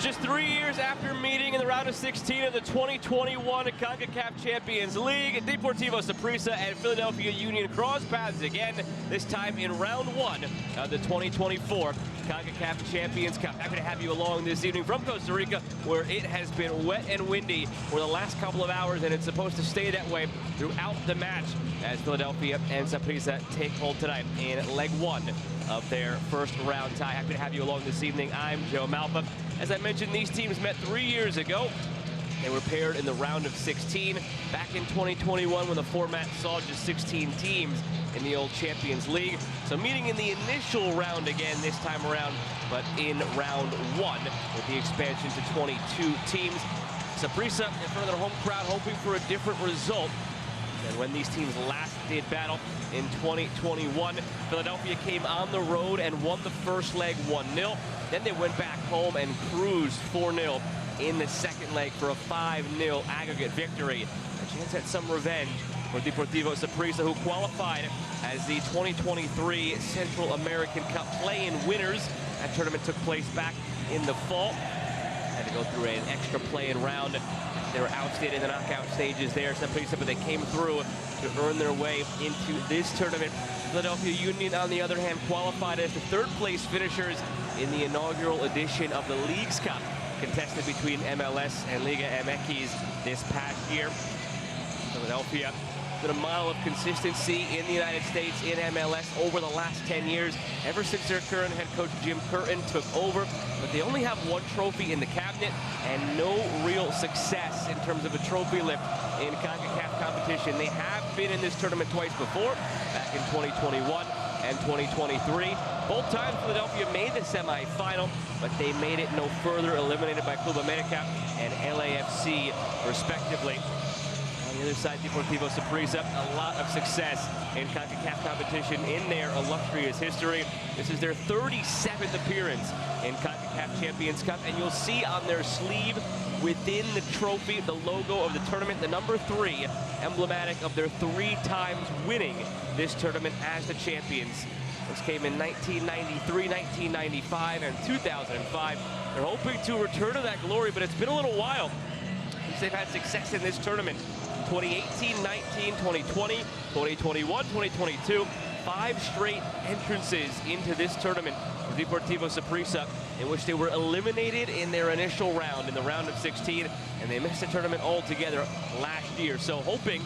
Just 3 years after meeting in the round of 16 of the 2021 CONCACAF Champions League, Deportivo Saprissa and Philadelphia Union cross paths again, this time in round 1 of the 2024 CONCACAF Champions Cup. Happy to have you along this evening from Costa Rica, where it has been wet and windy for the last couple of hours, and it's supposed to stay that way throughout the match as Philadelphia and Saprissa take hold tonight in leg 1 of their first round tie. Happy to have you along this evening. I'm Joe Malpa. As I mentioned, these teams met 3 years ago. They were paired in the round of 16 back in 2021 when the format saw just 16 teams in the old Champions League. So meeting in the initial round again this time around, but in round 1 with the expansion to 22 teams. Saprissa in front of their home crowd hoping for a different result than when these teams last did battle in 2021. Philadelphia came on the road and won the first leg 1-0. Then they went back home and cruised 4-0 in the second leg for a 5-0 aggregate victory. A chance at some revenge for Deportivo Saprissa, who qualified as the 2023 Central American Cup play-in winners. That tournament took place back in the fall. Had to go through an extra play-in round. They were outstayed in the knockout stages there, Saprissa, but they came through to earn their way into this tournament. Philadelphia Union, on the other hand, qualified as the third-place finishers in the inaugural edition of the Leagues Cup, contested between MLS and Liga MX this past year. Philadelphia been a model of consistency in the United States in MLS over the last 10 years, ever since their current head coach Jim Curtin took over. But they only have 1 trophy in the cabinet and no real success in terms of a trophy lift in CONCACAF competition. They have been in this tournament twice before, back in 2021 and 2023. Both times Philadelphia made the semifinal, but they made it no further, eliminated by Club America and LAFC, respectively. On the other side, Deportivo Saprissa, a lot of success in CONCACAF competition in their illustrious history. This is their 37th appearance in CONCACAF Champions Cup, and you'll see on their sleeve within the trophy the logo of the tournament, the number 3, emblematic of their 3 times winning this tournament as the champions. This came in 1993, 1995, and 2005. They're hoping to return to that glory, but it's been a little while since they've had success in this tournament. 2018, 19, 2020, 2021, 2022, 5 straight entrances into this tournament for Deportivo Saprissa, in which they were eliminated in their initial round, in the round of 16, and they missed the tournament altogether last year. So hoping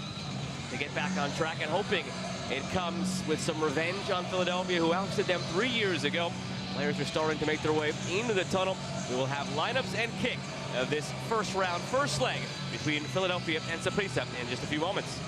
to get back on track, and hoping it comes with some revenge on Philadelphia, who ousted them 3 years ago. Players are starting to make their way into the tunnel. We will have lineups and kick of this first round, first leg between Philadelphia and Saprissa in just a few moments.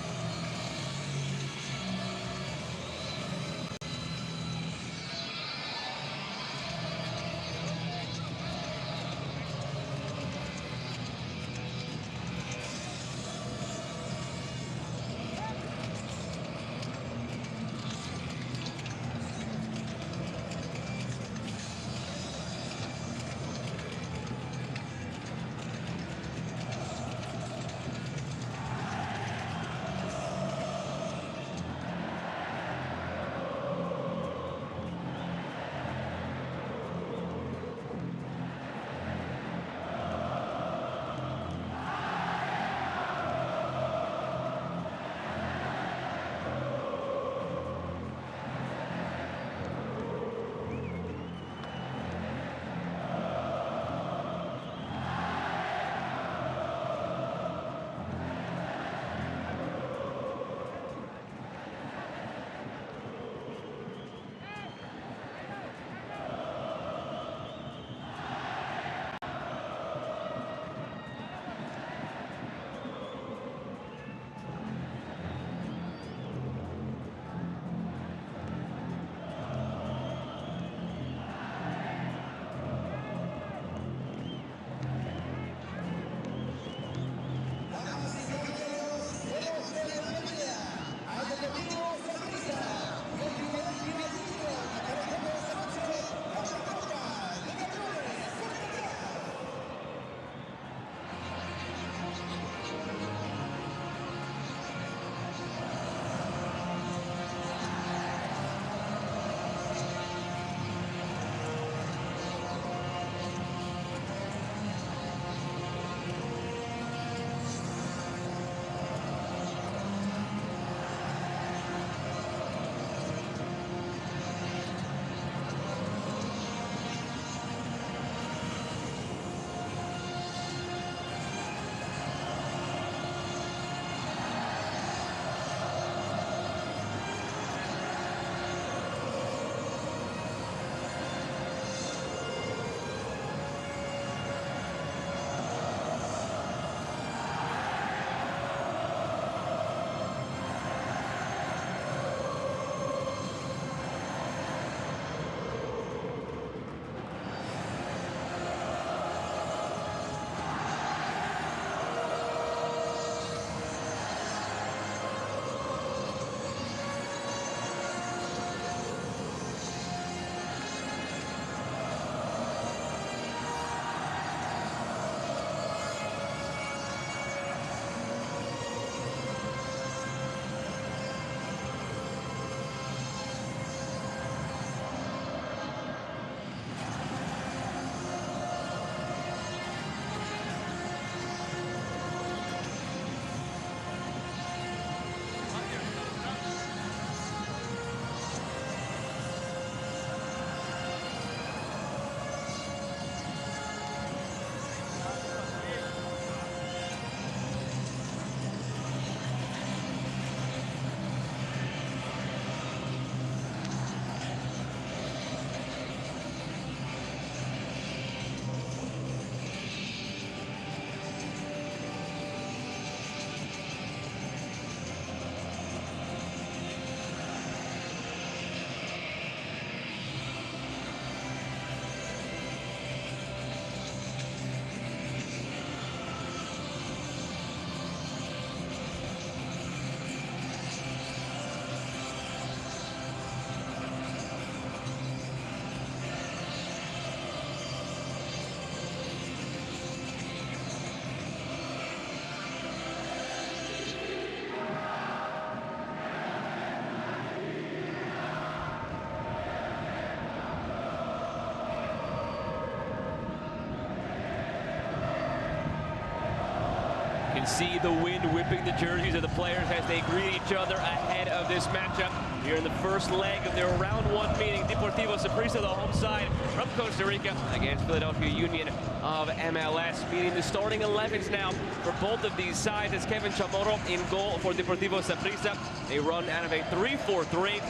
can see the wind whipping the jerseys of the players as they greet each other ahead of this matchup here in the first leg of their round one meeting. Deportivo Saprissa, the home side from Costa Rica, against Philadelphia Union of MLS. Meeting the starting 11s now for both of these sides. It's Kevin Chamorro in goal for Deportivo Saprissa. They run out of a 3-4-3.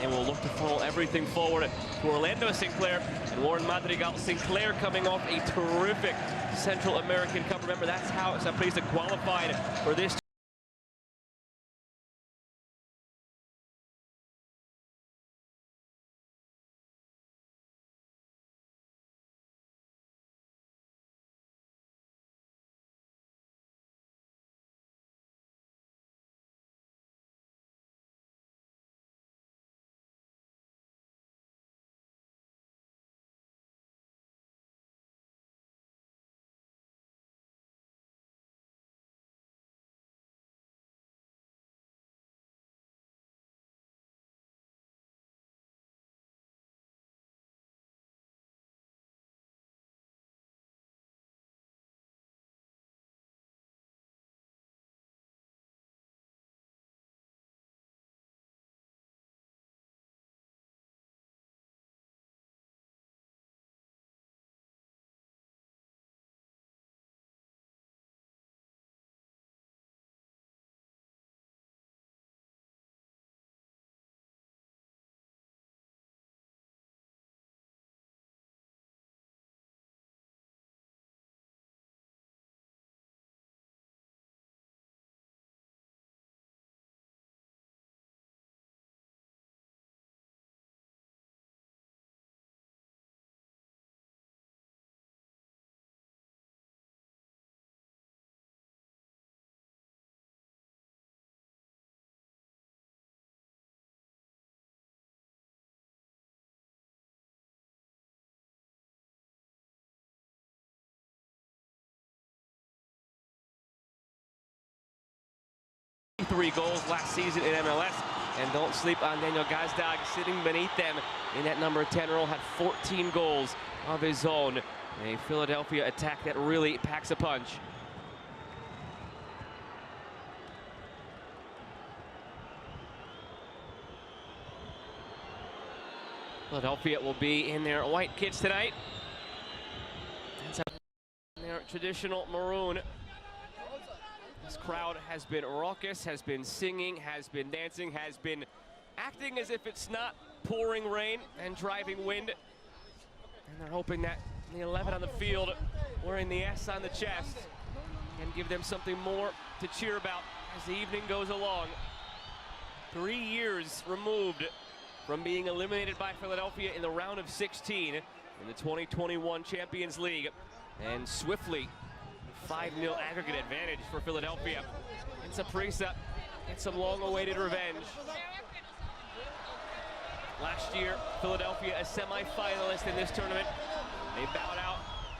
They will look to funnel everything forward to Orlando Sinclair and Warren Madrigal. Sinclair coming off a terrific Central American Cup. Remember, that's how Saprissa qualified for this. Three goals last season in MLS, and don't sleep on Daniel Gazdag sitting beneath them in that number 10 role. Had 14 goals of his own. A Philadelphia attack that really packs a punch. Philadelphia will be in their white kits tonight. Their traditional maroon. This crowd has been raucous, has been singing, has been dancing, has been acting as if it's not pouring rain and driving wind. And they're hoping that the 11 on the field wearing the S on the chest can give them something more to cheer about as the evening goes along. 3 years removed from being eliminated by Philadelphia in the round of 16 in the 2021 Champions League. And swiftly, 5-0 aggregate advantage for Philadelphia. And Saprissa gets some long-awaited revenge. Last year, Philadelphia a semi-finalist in this tournament. They bowed out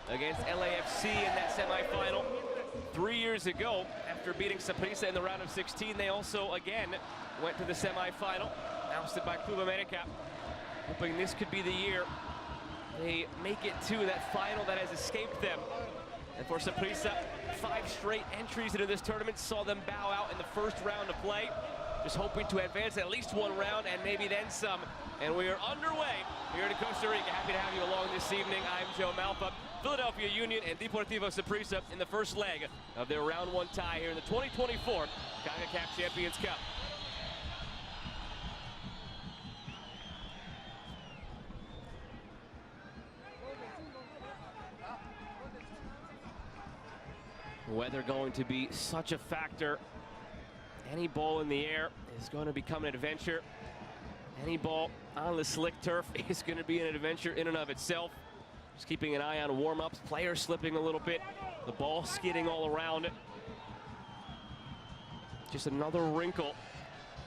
against LAFC in that semi-final. 3 years ago, after beating Saprissa in the round of 16, they also again went to the semi-final, ousted by Club America. Hoping this could be the year they make it to that final that has escaped them. And for Saprissa, 5 straight entries into this tournament saw them bow out in the first round of play. Just hoping to advance at least one round and maybe then some. And we are underway here in Costa Rica. Happy to have you along this evening. I'm Joe Malfa. Philadelphia Union and Deportivo Saprissa in the first leg of their round one tie here in the 2024 ConcaCaf Champions Cup. Weather going to be such a factor. Any ball in the air is going to become an adventure. Any ball on the slick turf is going to be an adventure in and of itself. Just keeping an eye on warm-ups, players slipping a little bit, the ball skidding all around. Just another wrinkle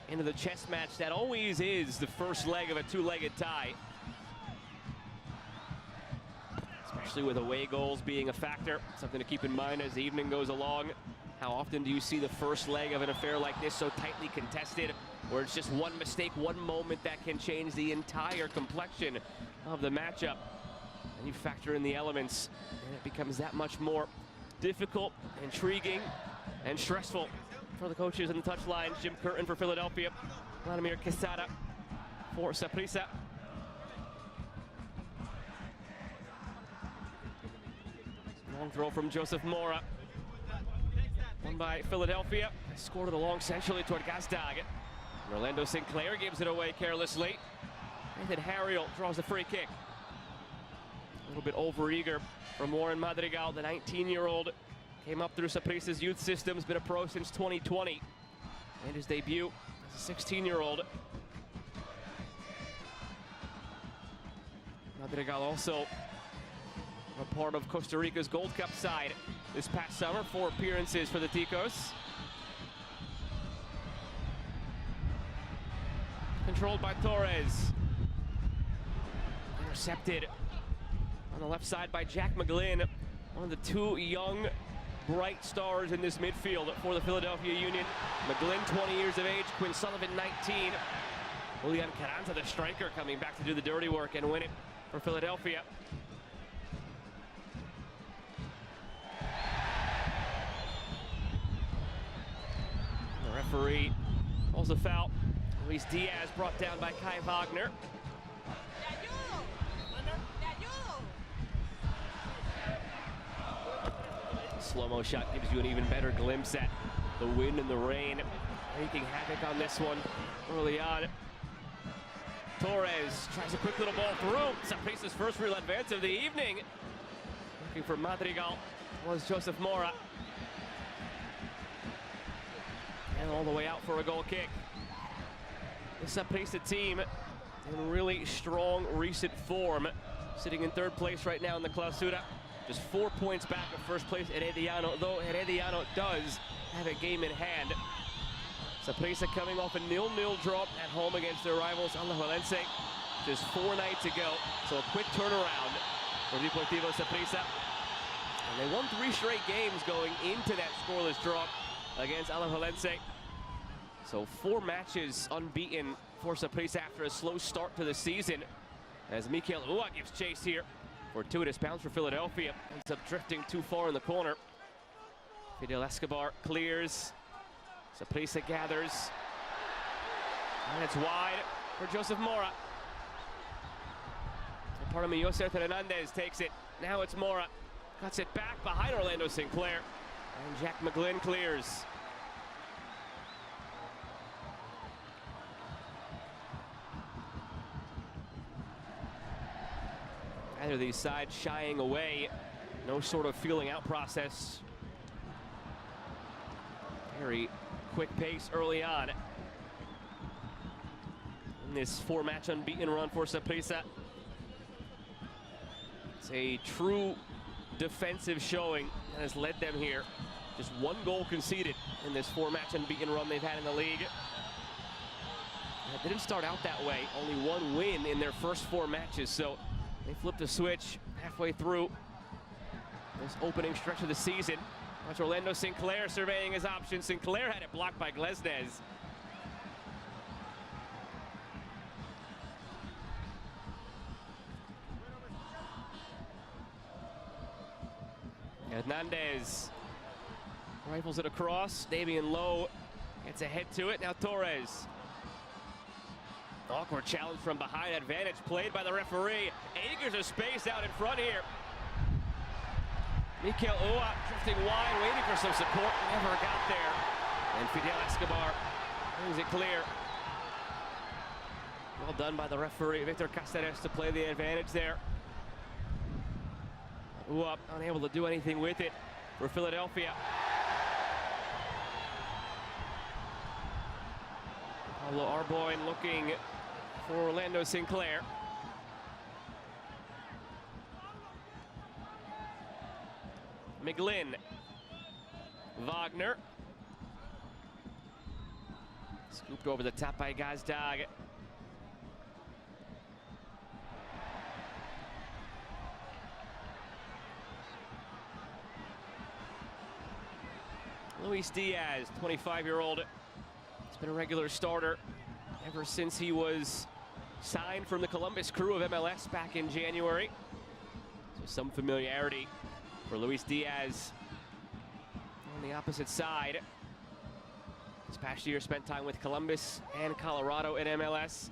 into the chess match that always is the first leg of a two-legged tie. Especially with away goals being a factor. Something to keep in mind as the evening goes along. How often do you see the first leg of an affair like this so tightly contested, where it's just one mistake, one moment that can change the entire complexion of the matchup? And you factor in the elements, and it becomes that much more difficult, intriguing, and stressful for the coaches in the touchline. Jim Curtin for Philadelphia, Vladimir Quesada for Saprissa. Long throw from Joseph Mora. Won by Philadelphia. Scored it along centrally toward Gazdag. Orlando Sinclair gives it away carelessly. Nathan Harriel draws the free kick. A little bit overeager from Warren Madrigal, the 19-year-old. Came up through Saprissa's youth systems, been a pro since 2020. And his debut as a 16-year-old. Madrigal also a part of Costa Rica's Gold Cup side this past summer. 4 appearances for the Ticos. Controlled by Torres. Intercepted on the left side by Jack McGlynn, one of the 2 young, bright stars in this midfield for the Philadelphia Union. McGlynn, 20 years of age, Quinn Sullivan, 19. Julian Carranza, the striker, coming back to do the dirty work and win it for Philadelphia. The referee calls a foul. Luis Diaz brought down by Kai Wagner. Slow-mo shot gives you an even better glimpse at the wind and the rain wreaking havoc on this one early on. Torres tries a quick little ball through. Saprissa's first real advance of the evening. Looking for Madrigal was Joseph Mora. And all the way out for a goal kick. The Saprissa team in really strong recent form, sitting in 3rd place right now in the Clausura. Just 4 points back of first place Herediano, though Herediano does have a game in hand. Saprissa coming off a 0-0 draw at home against their rivals Alajuelense just 4 nights ago. So a quick turnaround for Deportivo Saprissa. And they won 3 straight games going into that scoreless draw against Alajuelense. So 4 matches unbeaten for Saprissa after a slow start to the season. As Mikel Ua gives chase here. Fortuitous bounce for Philadelphia. Ends up drifting too far in the corner. Fidel Escobar clears. Saprissa gathers. And it's wide for Joseph Mora. Pardon me, Yoserth Hernandez takes it. Now it's Mora. Cuts it back behind Orlando Sinclair. And Jack McGlynn clears. Either of these sides shying away. No sort of feeling out process. Very quick pace early on in this 4-match unbeaten run for Saprissa. It's a true defensive showing that has led them here. Just 1 goal conceded in this 4-match unbeaten run they've had in the league. And it didn't start out that way. Only 1 win in their first 4 matches, so they flipped a switch halfway through this opening stretch of the season. Watch Orlando Sinclair surveying his options. Sinclair had it blocked by Glesnes. Hernandez rifles it across. Damian Lowe gets ahead to it. Now Torres. Awkward challenge from behind. Advantage played by the referee. Acres of space out in front here. Mikel Ua drifting wide, waiting for some support. Never got there. And Fidel Escobar brings it clear. Well done by the referee, Victor Caceres, to play the advantage there. Ua unable to do anything with it for Philadelphia. Pablo Arboin looking for Orlando Sinclair. McGlynn. Wagner. Scooped over the top by Gazdag. Luis Diaz, 25-year-old. He's been a regular starter ever since he was signed from the Columbus Crew of MLS back in January. So some familiarity for Luis Diaz on the opposite side. This past year spent time with Columbus and Colorado in MLS.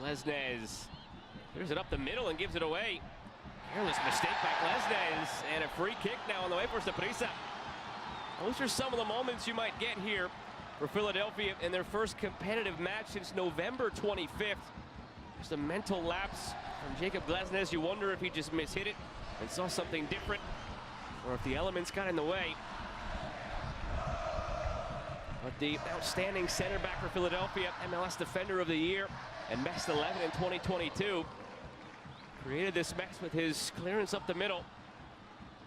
Glesnes clears it up the middle and gives it away. Careless mistake by Glesnes, and a free kick now on the way for Saprissa. Those are some of the moments you might get here for Philadelphia in their first competitive match since November 25th. Just a mental lapse from Jacob Glesnes. You wonder if he just mishit it and saw something different, or if the elements got in the way. But the outstanding center back for Philadelphia, MLS Defender of the Year, and Best 11 in 2022, created this mess with his clearance up the middle.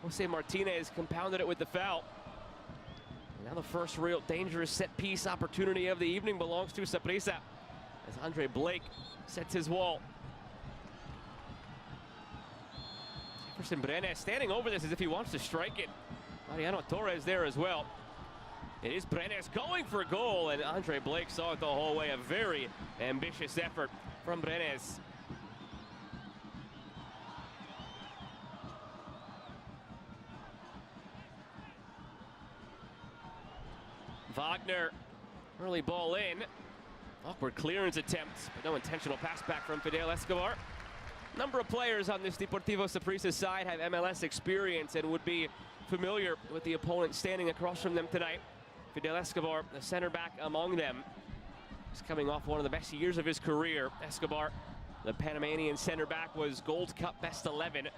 Jose Martinez compounded it with the foul. And now the first real dangerous set-piece opportunity of the evening belongs to Saprissa, as Andre Blake sets his wall. Jefferson Brenes standing over this as if he wants to strike it. Mariano Torres there as well. It is Brenes going for a goal, and Andre Blake saw it the whole way. A very ambitious effort from Brenes. Wagner, early ball in. Awkward clearance attempt, but no intentional pass back from Fidel Escobar. Number of players on this Deportivo Saprissa side have MLS experience and would be familiar with the opponent standing across from them tonight. Fidel Escobar, the center back among them. He's coming off one of the best years of his career. Escobar, the Panamanian center back, was Gold Cup Best 11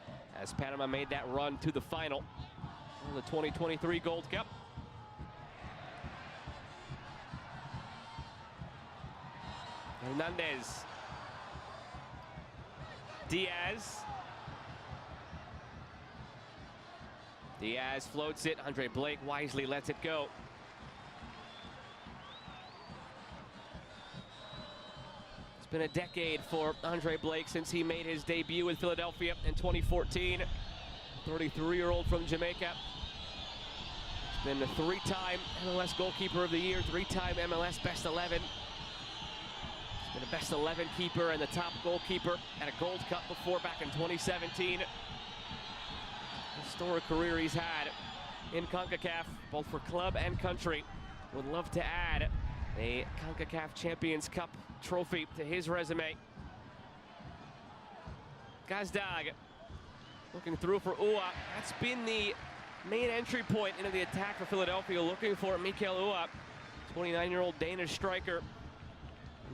as Panama made that run to the final of the 2023 Gold Cup. Hernandez. Diaz. Diaz floats it. Andre Blake wisely lets it go. It's been a decade for Andre Blake since he made his debut with Philadelphia in 2014. 33-year-old from Jamaica. He's been a three-time MLS Goalkeeper of the Year, three-time MLS Best 11. Been a Best 11 keeper and the top goalkeeper at a Gold Cup before back in 2017. Historic career he's had in CONCACAF, both for club and country. Would love to add a CONCACAF Champions Cup trophy to his resume. Gazdag looking through for Ua. That's been the main entry point into the attack for Philadelphia, looking for Mikael Ua, 29-year-old Danish striker.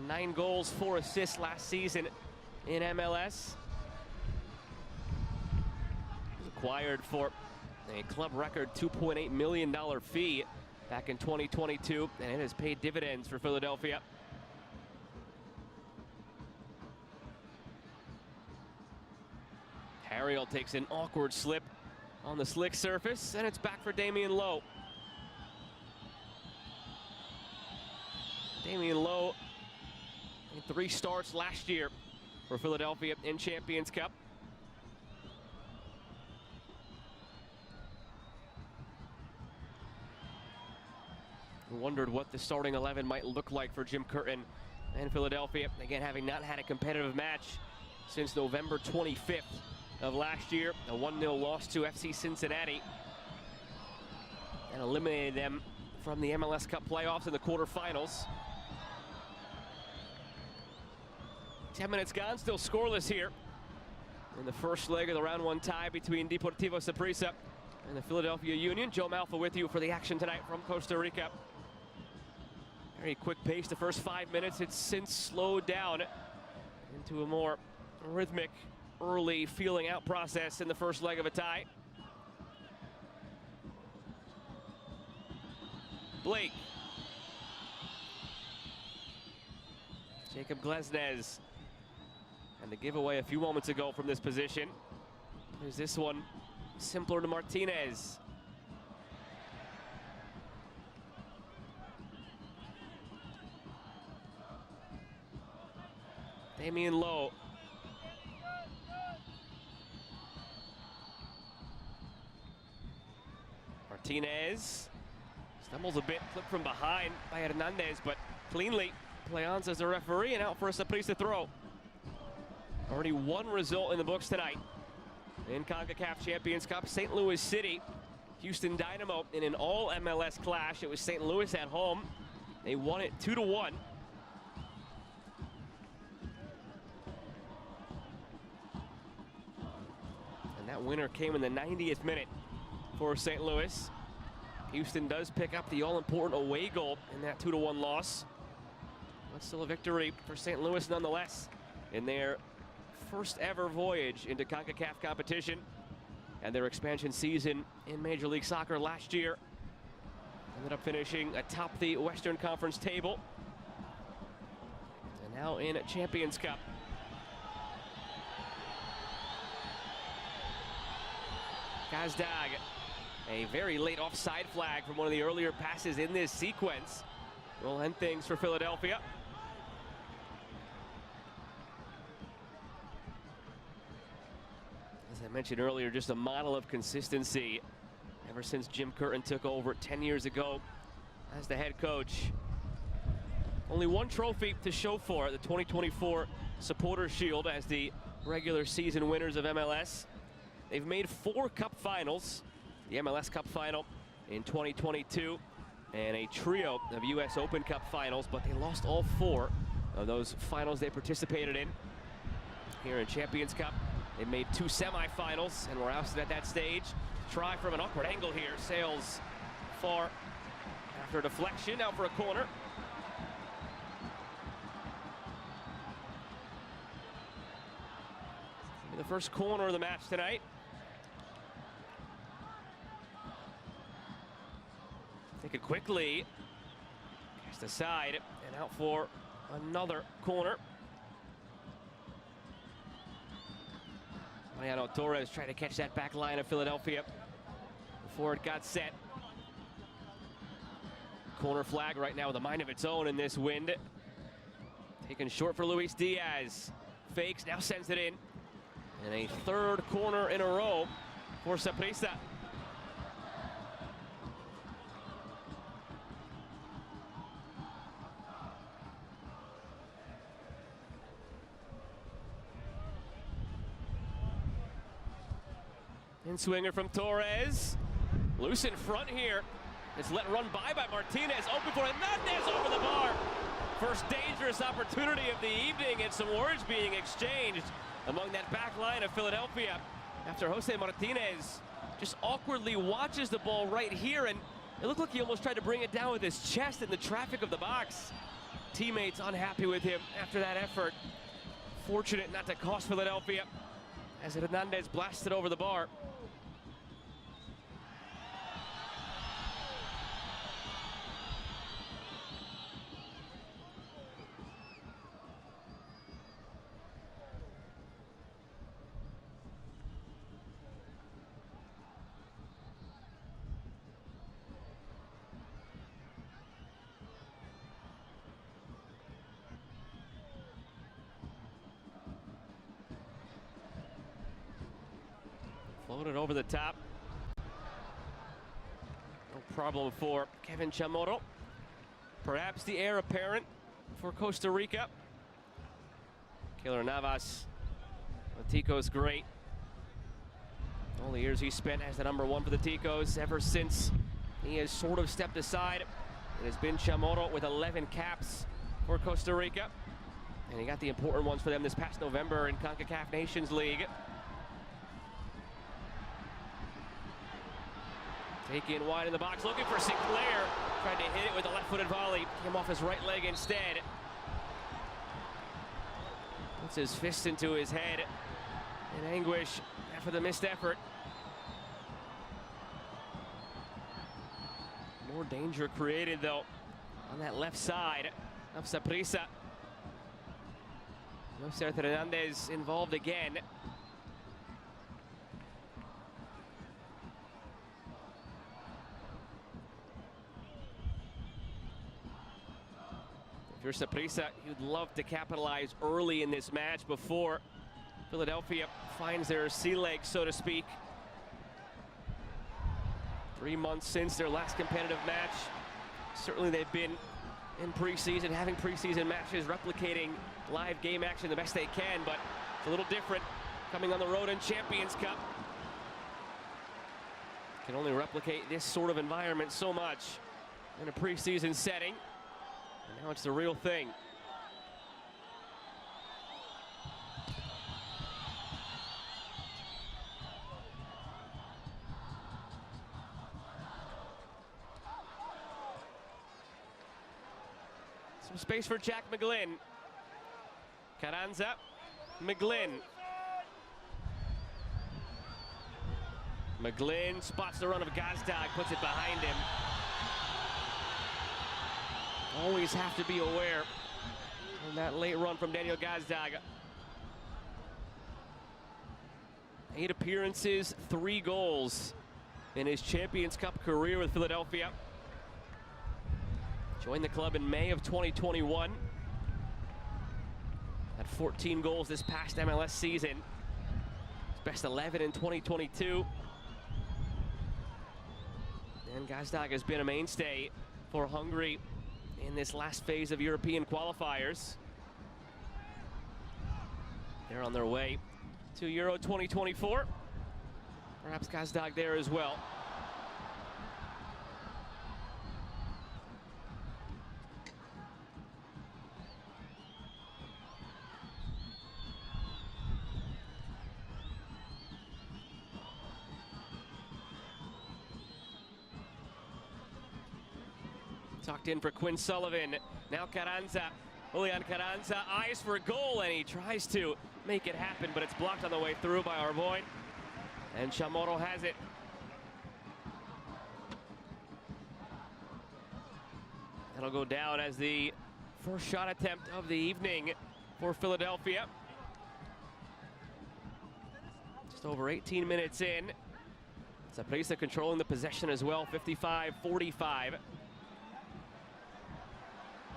9 goals, 4 assists last season in MLS. He was acquired for a club record $2.8 million fee back in 2022, and it has paid dividends for Philadelphia. Harriel takes an awkward slip on the slick surface, and it's back for Damian Lowe. Damian Lowe in 3 starts last year for Philadelphia in Champions Cup. Wondered what the starting 11 might look like for Jim Curtin and Philadelphia. Again, having not had a competitive match since November 25th of last year. A 1-0 loss to FC Cincinnati, and eliminated them from the MLS Cup playoffs in the quarterfinals. 10 minutes gone, still scoreless here in the first leg of the round 1 tie between Deportivo Saprissa and the Philadelphia Union. Joe Malfa with you for the action tonight from Costa Rica. Very quick pace the first 5 minutes. It's since slowed down into a more rhythmic, early feeling out process in the first leg of a tie. Blake. Jacob Glesnes. And the giveaway a few moments ago from this position. There's this one simpler to Martinez. Damian Lowe. Martinez stumbles a bit, flipped from behind by Hernandez, but cleanly. Pleon's as the referee and out for a Saprissa throw. Already one result in the books tonight. In CONCACAF Champions Cup, St. Louis City, Houston Dynamo in an all MLS clash. It was St. Louis at home. They won it 2-1. And that winner came in the 90th minute for St. Louis. Houston does pick up the all-important away goal in that 2-1 loss. But still a victory for St. Louis nonetheless in their first ever voyage into CONCACAF competition and their expansion season in Major League Soccer last year. Ended up finishing atop the Western Conference table. And now in a Champions Cup. Gazdag, a very late offside flag from one of the earlier passes in this sequence. Will end things for Philadelphia. As I mentioned earlier, just a model of consistency ever since Jim Curtin took over 10 years ago as the head coach. Only one trophy to show for it, the 2024 Supporters Shield as the regular season winners of MLS. They've made 4 cup finals, the MLS Cup final in 2022, and a trio of US Open Cup finals, but they lost all 4 of those finals they participated in. Here in Champions Cup, they made 2 semifinals and were ousted at that stage. Try from an awkward angle here, sails far after a deflection, now for a corner. The first corner of the match tonight. Take it quickly, cast aside and out for another corner. Mariano Torres trying to catch that back line of Philadelphia before it got set. Corner flag right now with a mind of its own in this wind. Taken short for Luis Diaz. Fakes, now sends it in. And a third corner in a row for Saprissa. In swinger from Torres. Loose in front here. It's let run by Martinez. Open for Hernandez over the bar. First dangerous opportunity of the evening, and some words being exchanged among that back line of Philadelphia after Jose Martinez just awkwardly watches the ball right here, and it looked like he almost tried to bring it down with his chest in the traffic of the box. Teammates unhappy with him after that effort. Fortunate not to cost Philadelphia as Hernandez blasted over the bar. Floated over the top. No problem for Kevin Chamorro. Perhaps the heir apparent for Costa Rica. Keylor Navas. Tico's great. All the years he spent as the #1 for the Ticos ever since he has sort of stepped aside. It has been Chamorro with 11 caps for Costa Rica. And he got the important ones for them this past November in CONCACAF Nations League. Taking wide in the box, looking for Sinclair. Tried to hit it with a left-footed volley. Came off his right leg instead. Puts his fist into his head in anguish after the missed effort. More danger created, though, on that left side of Saprissa. Yoserth Hernandez involved again. If you're Saprissa, you'd love to capitalize early in this match before Philadelphia finds their sea legs, so to speak. 3 months since their last competitive match. Certainly they've been in preseason, having preseason matches, replicating live game action the best they can, but it's a little different coming on the road in Champions Cup. Can only replicate this sort of environment so much in a preseason setting, and now it's the real thing. Some space for Jack McGlynn. Carranza, McGlynn. McGlynn spots the run of Gazdag, puts it behind him. Always have to be aware of that late run from Daniel Gazdag. 8 appearances, 3 goals in his Champions Cup career with Philadelphia. Joined the club in May of 2021. Had 14 goals this past MLS season. His best 11 in 2022. And Gazdag has been a mainstay for Hungary in this last phase of European qualifiers. They're on their way to Euro 2024. Perhaps Gazdag there as well. Tucked in for Quinn Sullivan. Now Carranza. Julian Carranza eyes for a goal, and he tries to make it happen, but it's blocked on the way through by our boy. And Chamorro has it. That'll go down as the first shot attempt of the evening for Philadelphia. Just over 18 minutes in. Saprissa controlling the possession as well, 55-45.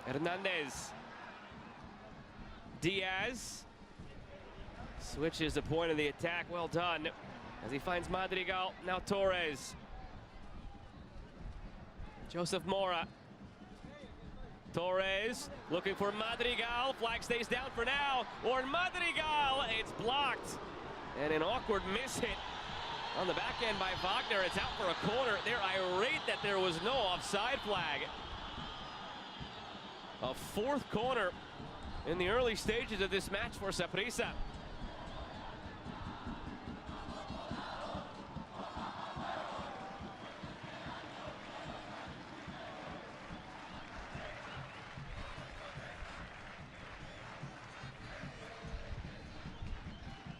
Hernandez. Diaz switches the point of the attack. Well done as he finds Madrigal. Now Torres. Joseph Mora. Torres looking for Madrigal. Flag stays down for now. Warren Madrigal. It's blocked. And an awkward miss hit on the back end by Wagner. It's out for a corner. They're irate that there was no offside flag. A 4th corner in the early stages of this match for Saprissa.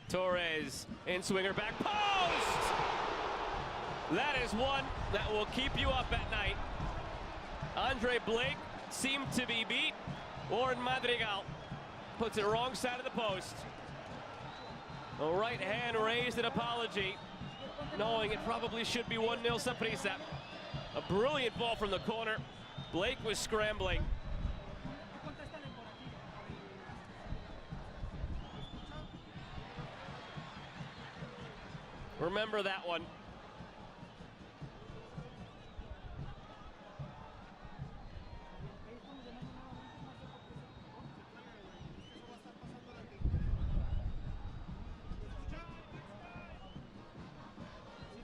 Torres in swinger back post. That is one that will keep you up at night. Andre Blake seemed to be beat. Warren Madrigal puts it wrong side of the post. The right hand raised an apology, knowing it probably should be 1-0 Saprissa. A brilliant ball from the corner. Blake was scrambling. Remember that one.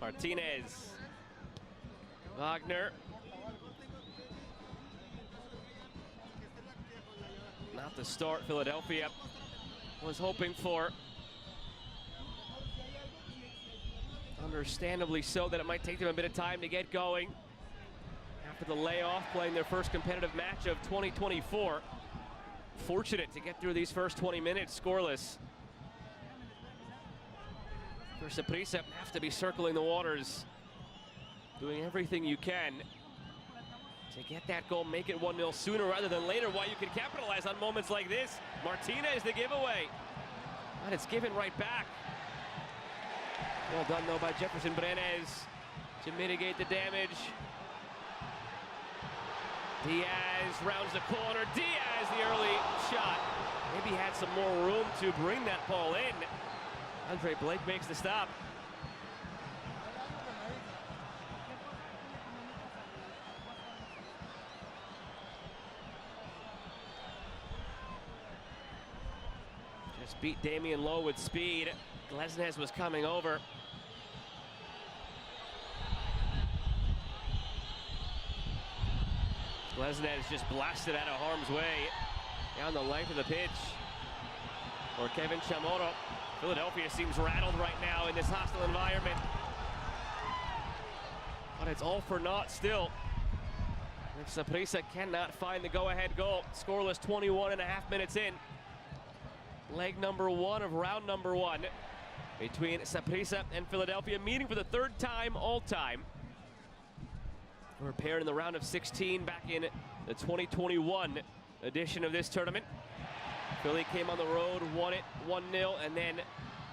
Martinez. Wagner. Not the start Philadelphia was hoping for. Understandably so, that it might take them a bit of time to get going after the layoff, playing their first competitive match of 2024. Fortunate to get through these first 20 minutes scoreless. For Saprissa, have to be circling the waters, doing everything you can to get that goal, make it 1-0 sooner rather than later, while you can capitalize on moments like this. Martinez the giveaway, and it's given right back. Well done though by Jefferson Brenes to mitigate the damage. Diaz rounds the corner. Diaz, the early shot. Maybe had some more room to bring that ball in. Andre Blake makes the stop. Just beat Damian Lowe with speed. Glesnes was coming over. Glesnes just blasted out of harm's way down the length of the pitch. Or Kevin Chamorro. Philadelphia seems rattled right now in this hostile environment. But it's all for naught still. If Saprissa cannot find the go-ahead goal. Scoreless 21.5 minutes in. Leg number 1 of round number 1 between Saprissa and Philadelphia, meeting for the 3rd time all time. We're paired in the round of 16 back in the 2021 edition of this tournament. Philly came on the road, won it 1-0, and then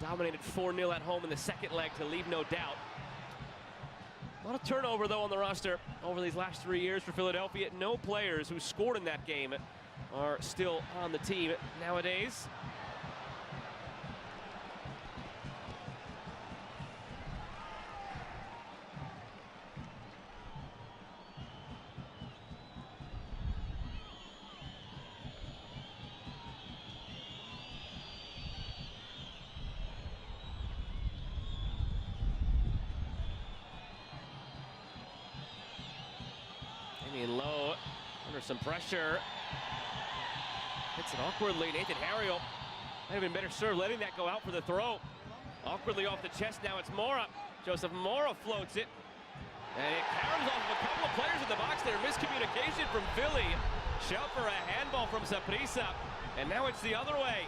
dominated 4-0 at home in the second leg to leave no doubt. A lot of turnover, though, on the roster over these last 3 years for Philadelphia. No players who scored in that game are still on the team nowadays. Low under some pressure. Hits it awkwardly. Nathan Harriel might have been better served letting that go out for the throw. Awkwardly off the chest. Now it's Mora. Joseph Mora floats it. And it caroms off of a couple of players in the box there. Miscommunication from Philly. Shout for a handball from Saprissa. And now it's the other way.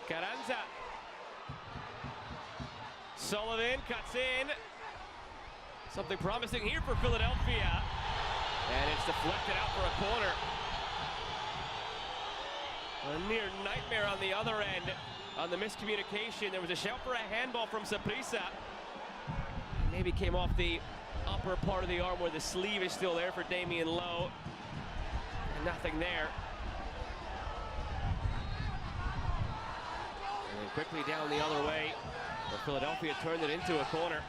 Carranza. Sullivan cuts in. Something promising here for Philadelphia. And it's deflected out for a corner. A near nightmare on the other end on the miscommunication. There was a shout for a handball from Saprissa. Maybe came off the upper part of the arm where the sleeve is still there for Damian Lowe. And nothing there. And then quickly down the other way, where Philadelphia turned it into a corner.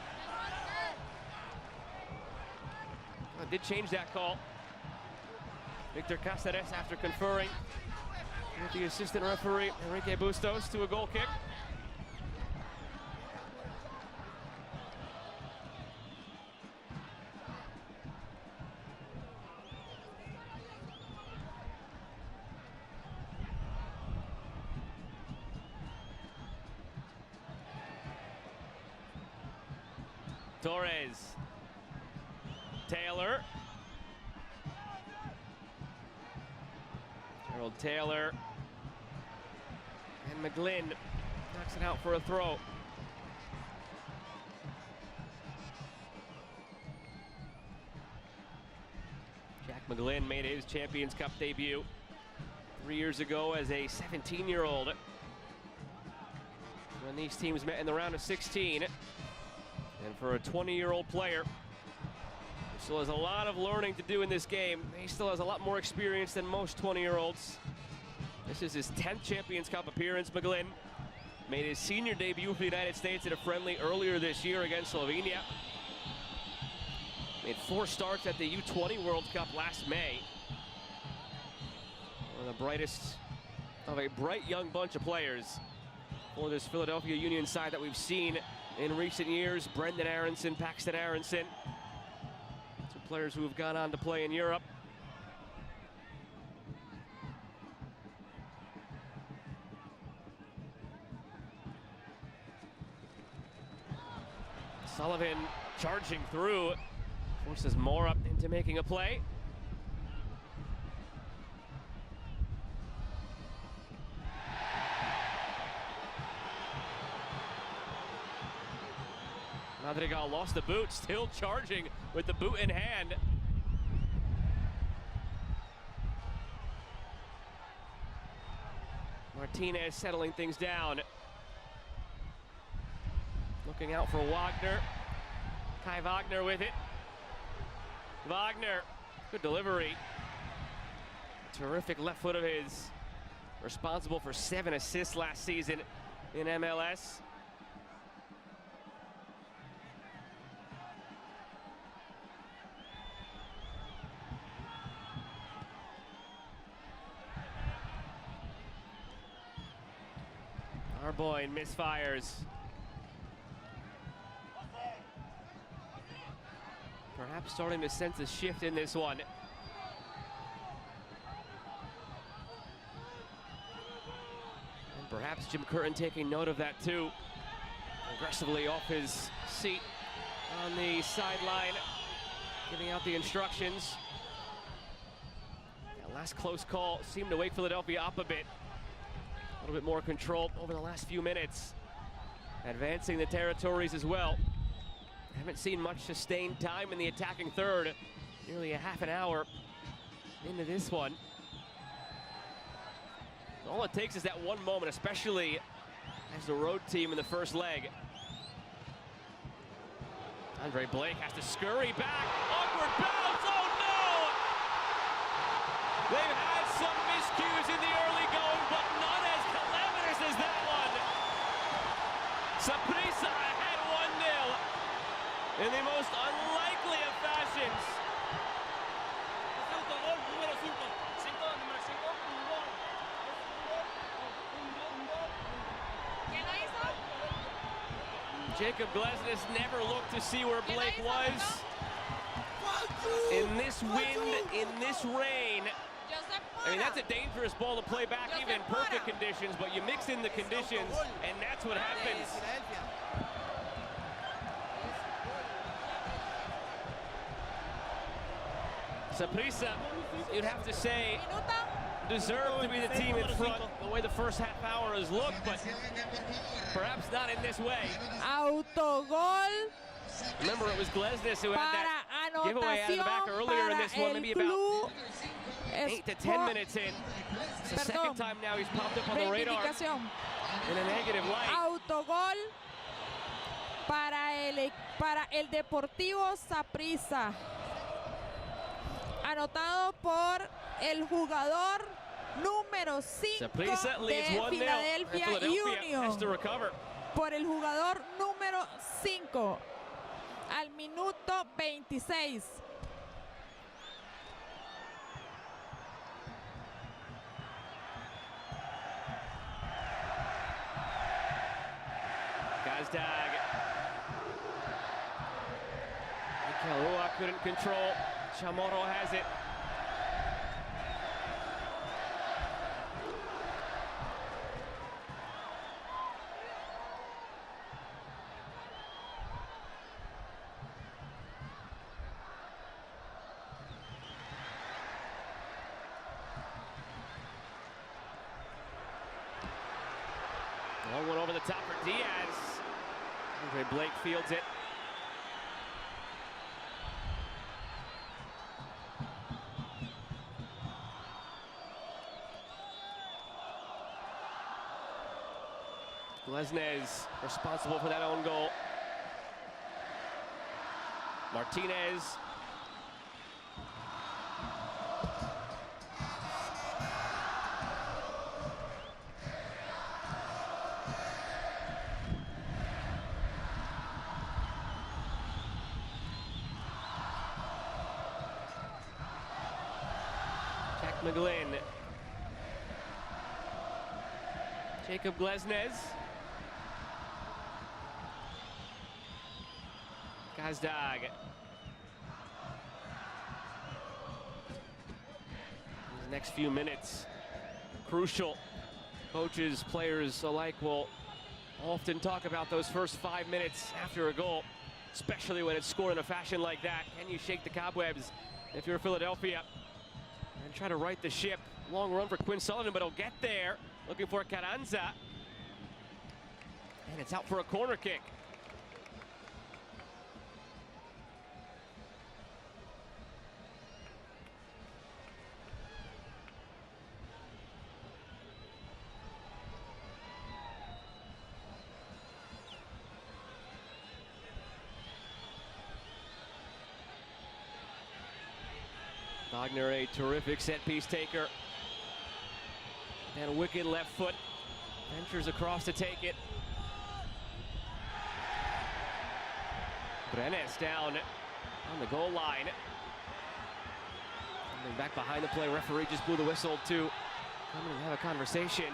Did change that call. Victor Cáceres, after conferring with the assistant referee, Enrique Bustos, to a goal kick. Torres. Taylor. Gerald Taylor. And McGlynn knocks it out for a throw. Jack McGlynn made his Champions Cup debut 3 years ago as a 17-year-old. When these teams met in the round of 16. And for a 20-year-old player, still has a lot of learning to do in this game. He still has a lot more experience than most 20-year-olds. This is his 10th Champions Cup appearance. McGlynn made his senior debut for the United States at a friendly earlier this year against Slovenia. Made 4 starts at the U20 World Cup last May. One of the brightest of a bright young bunch of players for this Philadelphia Union side that we've seen in recent years. Brendan Aronson, Paxton Aronson. Players who have gone on to play in Europe. Sullivan charging through, forces Mora into making a play. Madrigal lost the boot, still charging with the boot in hand. Martinez settling things down. Looking out for Wagner. Kai Wagner with it. Wagner, good delivery. Terrific left foot of his. Responsible for 7 assists last season in MLS. Arboin misfires. Perhaps starting to sense a shift in this one. And perhaps Jim Curtin taking note of that too. Aggressively off his seat on the sideline, giving out the instructions. That last close call seemed to wake Philadelphia up a bit. A little bit more control over the last few minutes. Advancing the territories as well. Haven't seen much sustained time in the attacking third. Nearly a half an hour into this one. All it takes is that one moment, especially as the road team in the first leg. Andre Blake has to scurry back. Awkward bounce. Oh no! They've had some miscues in the early going, but none as calamitous as that one. Saprissa ahead 1-0 in the most unlikely of fashions. Jacob Glesnes never looked to see where Blake was. In this wind, in this rain, I mean, that's a dangerous ball to play back even in perfect conditions, but you mix in the conditions, and that's what happens. Saprissa, you'd have to say, deserved to be the team in front the way the first half hour has looked, but perhaps not in this way. Autogol. Remember, it was Glesnes who had that giveaway out of the back earlier in this one, maybe about 8 to 10 minutes in. It's the second time now he's popped up on the radar in a negative light. Autogol para el Deportivo Saprissa. Anotado por el jugador número 5 de Philadelphia Union. Por el jugador número 5 al minuto 26. Gazdag. Mikel couldn't control. Chamorro has it. Long one over the top for Diaz. Andre Blake fields it. Glesnes responsible for that own goal. Martinez. Jack McGlynn. Jacob Glesnes. Gazdag. These next few minutes, crucial. Coaches, players alike will often talk about those first 5 minutes after a goal, especially when it's scored in a fashion like that. Can you shake the cobwebs if you're Philadelphia and try to right the ship? Long run for Quinn Sullivan, but he'll get there. Looking for Carranza. And it's out for a corner kick. Wagner, a terrific set-piece taker. And a wicked left foot. Ventures across to take it. Brenes down on the goal line. Coming back behind the play. Referee just blew the whistle to come and have a conversation.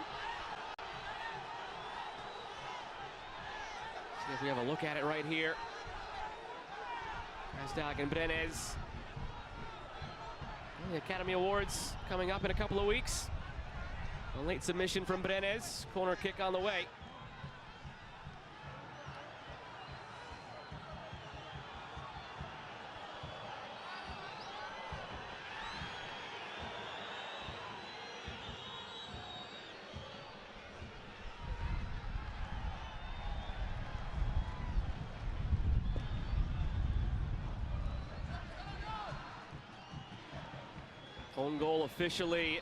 As we have a look at it right here. Hashtag and Brenes. Well, the Academy Awards coming up in a couple of weeks. A late submission from Brenes. Corner kick on the way. Own goal officially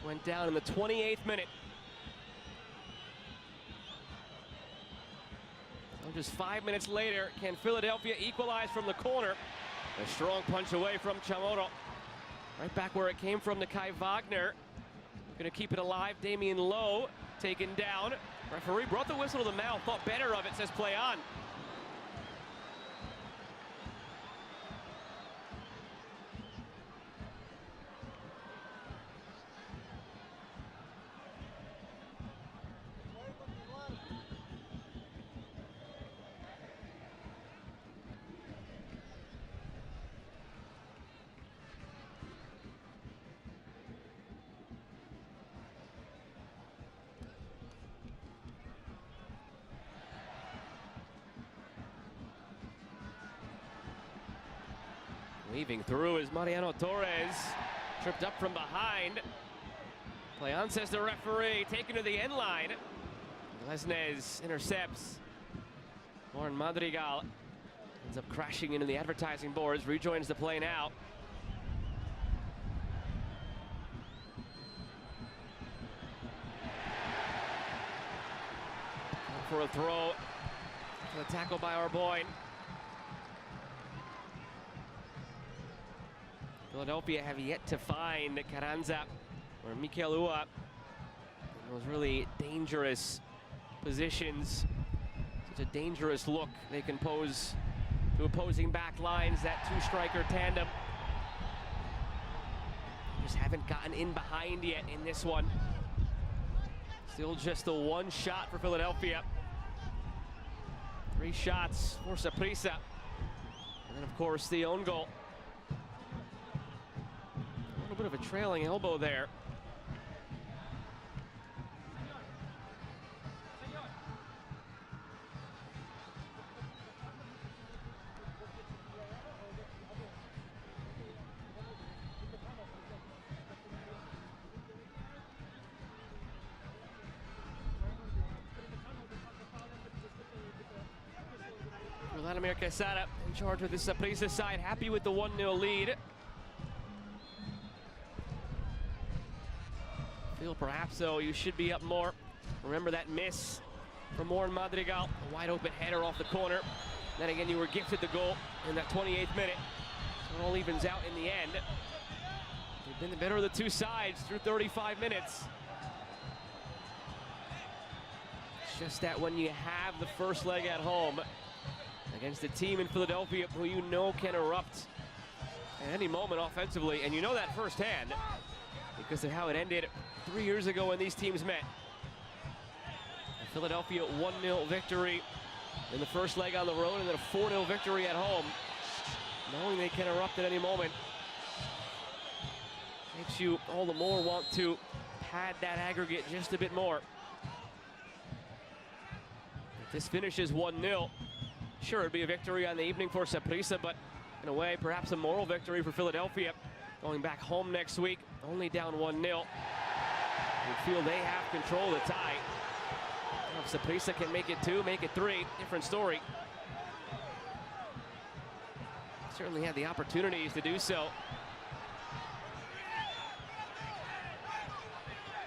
went down in the 28th minute. So just 5 minutes later, can Philadelphia equalize from the corner? A strong punch away from Chamorro. Right back where it came from to Kai Wagner. Gonna keep it alive. Damian Lowe taken down. Referee brought the whistle to the mouth, thought better of it, says play on. Weaving through is Mariano Torres, tripped up from behind. Play on, says the referee, taken to the end line. Lesnes intercepts. Warren Madrigal ends up crashing into the advertising boards, rejoins the play now. For a throw, for the tackle by Arboin. Philadelphia have yet to find Carranza or Mikel Ua. Those really dangerous positions. Such a dangerous look they can pose to opposing back lines, that two-striker tandem. Just haven't gotten in behind yet in this one. Still just the one shot for Philadelphia. 3 shots for Saprissa. And then, of course, the own goal. A little bit of a trailing elbow there. Vladimir Quesada in charge with the Saprissa side, happy with the 1-0 lead. Feel perhaps, though, you should be up more. Remember that miss from Warren Madrigal, a wide open header off the corner. Then again, you were gifted the goal in that 28th minute. So it all evens out in the end. They've been the better of the two sides through 35 minutes. It's just that when you have the first leg at home against a team in Philadelphia who you know can erupt at any moment offensively, and you know that firsthand because of how it ended 3 years ago when these teams met. A Philadelphia 1-0 victory in the first leg on the road, and then a 4-0 victory at home. Knowing they can erupt at any moment makes you all the more want to pad that aggregate just a bit more. If this finishes 1-0, sure, it'd be a victory on the evening for Saprissa, but in a way, perhaps a moral victory for Philadelphia. Going back home next week, only down 1-0. They feel they have control of the tie. If Saprissa can make it 2, make it 3, different story. Certainly had the opportunities to do so.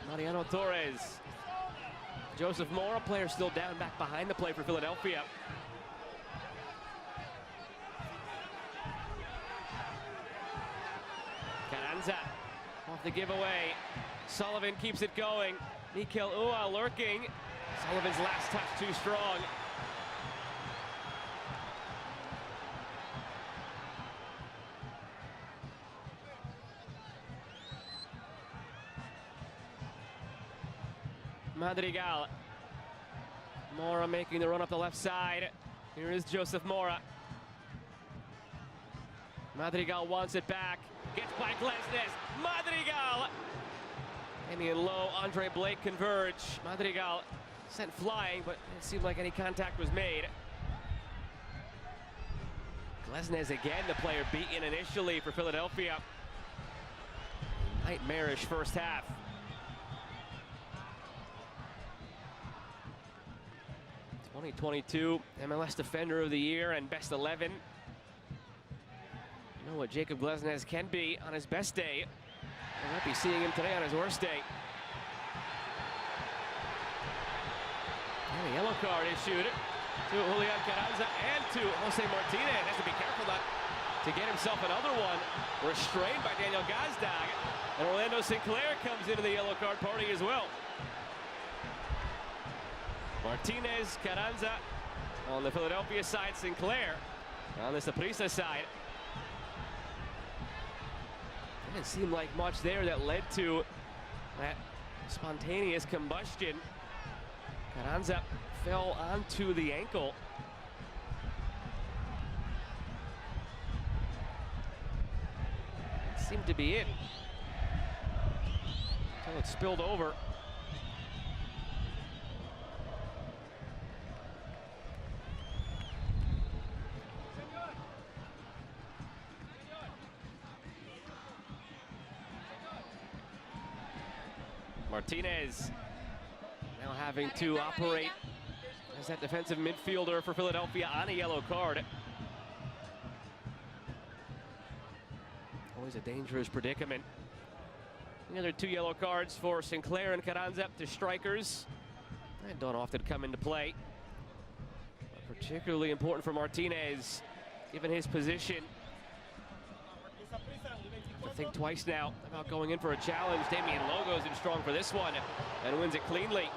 Mariano Torres. Joseph Mora, player still down back behind the play for Philadelphia. Carranza off the giveaway. Sullivan keeps it going. Mikel Ua lurking. Sullivan's last touch too strong. Madrigal. Mora making the run up the left side. Here is Joseph Mora. Madrigal wants it back. Gets by Glesnes. Madrigal! Aiming in low, Andre Blake converge. Madrigal sent flying, but it seemed like any contact was made. Glesnes again, the player beaten initially for Philadelphia. Nightmarish first half. '22 MLS Defender of the Year and Best 11. You know what Jacob Glesnes can be on his best day. We might be seeing him today on his worst day. And a yellow card issued to Julian Carranza and to Jose Martinez. Has to be careful not to get himself another one. Restrained by Daniel Gazdag. And Orlando Sinclair comes into the yellow card party as well. Martinez, Carranza on the Philadelphia side, Sinclair on the Saprissa side. Didn't seem like much there that led to that spontaneous combustion. Carranza fell onto the ankle. That seemed to be it until it spilled over. Martinez now having to operate as that defensive midfielder for Philadelphia on a yellow card. Always a dangerous predicament. The other 2 yellow cards for Sinclair and Carranza to strikers. And don't often come into play. But particularly important for Martinez, given his position. I think twice now about going in for a challenge. Damian Lowe goes in strong for this one and wins it cleanly.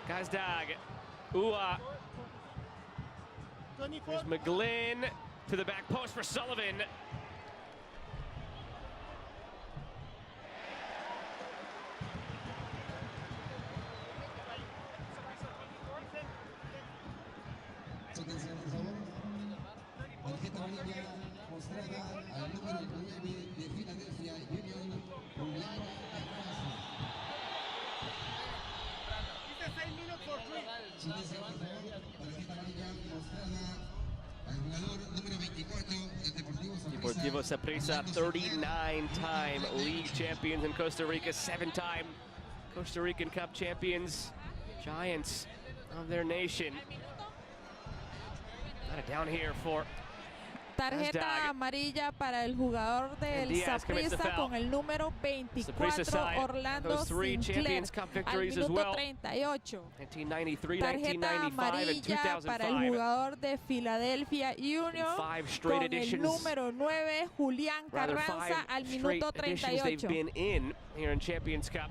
Gazdag, Ua. Here's McGlynn to the back post for Sullivan. Al número 9 de Filadelfia, Julian Carranza. Deportivo Saprissa, 39-time league champions in Costa Rica, 7-time Costa Rican Cup champions, giants of their nation. Got it down here for tarjeta amarilla para el jugador del Saprissa con el número 24, Orlando Sinclair, al minuto 38. Tarjeta amarilla para el jugador de Philadelphia Union con el número 9, Julian Carranza, al minuto 38. They've been in here in Champions Cup,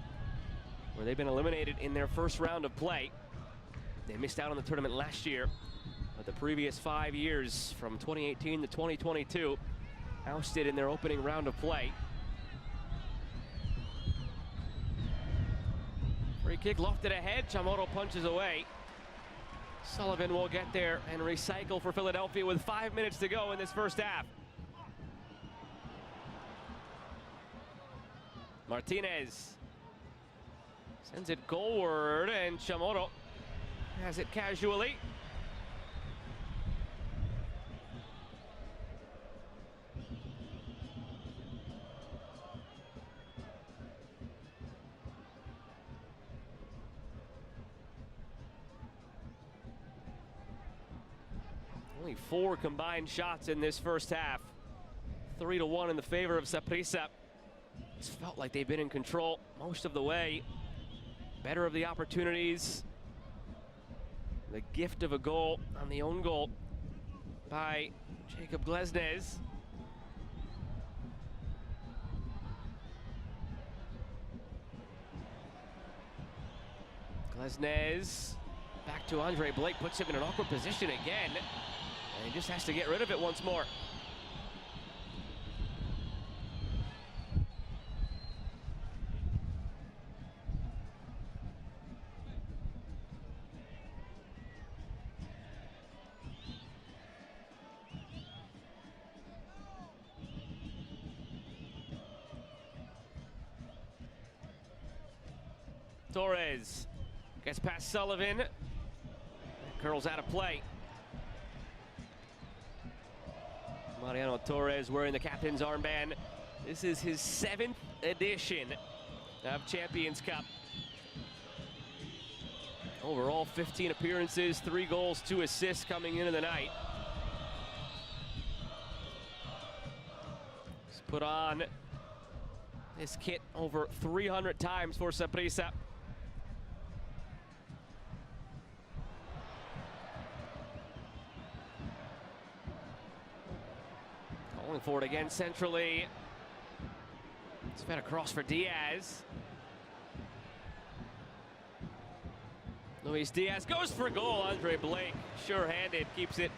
where they've been eliminated in their first round of play. They missed out on the tournament last year. But the previous 5 years, from 2018 to 2022, ousted in their opening round of play. Free kick lofted ahead, Chamorro punches away. Sullivan will get there and recycle for Philadelphia with 5 minutes to go in this first half. Martinez sends it goalward, and Chamorro has it casually. Only 4 combined shots in this first half. 3-1 in the favor of Saprissa. It's felt like they've been in control most of the way. Better of the opportunities. The gift of a goal on the own goal by Jacob Glesnes. Glesnes back to Andre Blake, puts him in an awkward position again. And he just has to get rid of it once more. Torres gets past Sullivan. Curls out of play. Mariano Torres wearing the captain's armband. This is his 7th edition of Champions Cup. Overall, 15 appearances, 3 goals, 2 assists coming into the night. He's put on this kit over 300 times for Saprissa. Going for it again centrally. It's fed across for Diaz. Luis Diaz goes for goal. Andre Blake, sure-handed, keeps it.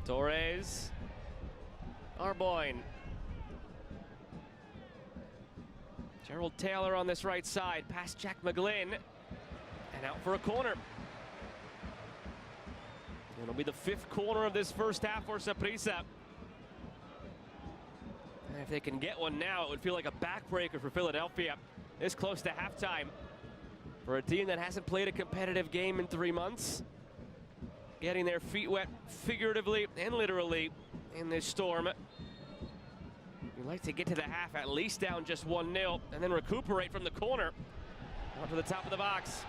Torres, Arboin. Gerald Taylor on this right side, past Jack McGlynn, and out for a corner. It'll be the 5th corner of this first half for Saprissa. And if they can get one now, it would feel like a backbreaker for Philadelphia. This close to halftime for a team that hasn't played a competitive game in 3 months. Getting their feet wet figuratively and literally in this storm. You'd like to get to the half at least down just 1-0 and then recuperate from the corner. Out to the top of the box.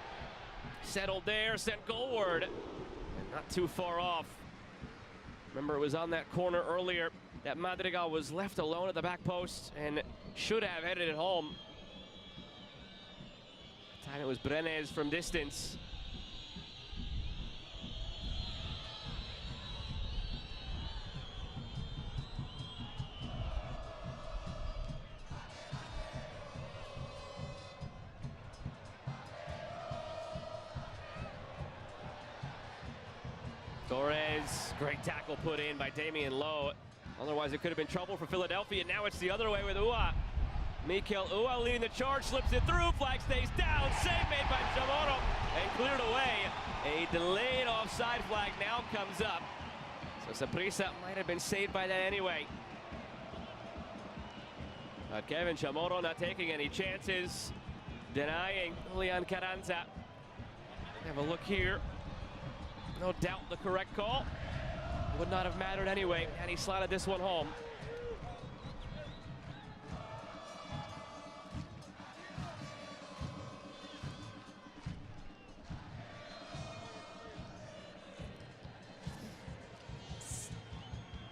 Settled there, sent goalward. And not too far off. Remember, it was on that corner earlier that Madrigal was left alone at the back post and should have headed it home. That time it was Brenes from distance. Torres, great tackle put in by Damian Lowe. Otherwise, it could have been trouble for Philadelphia. Now it's the other way with Ua. Mikel Ua leading the charge, slips it through. Flag stays down. Save made by Chamorro and cleared away. A delayed offside flag now comes up. So Saprissa might have been saved by that anyway. But Kevin Chamorro not taking any chances, denying Julian Carranza. Have a look here. No doubt the correct call. Would not have mattered anyway, and he slotted this one home.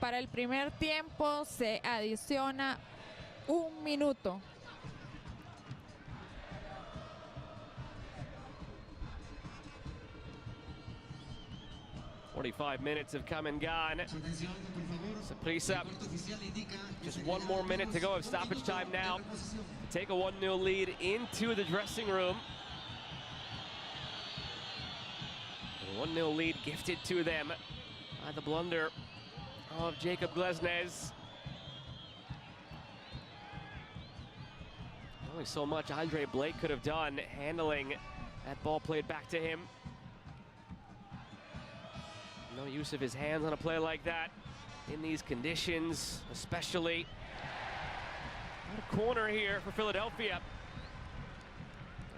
Para el primer tiempo se adiciona 1 minuto. 45 minutes have come and gone. Saprissa, just 1 more minute to go of stoppage time now. Take a 1-0 lead into the dressing room. A 1-0 lead gifted to them by the blunder of Jacob Glesnes. Only so much Andre Blake could have done handling that ball played back to him. No use of his hands on a play like that in these conditions, especially. What a corner here for Philadelphia.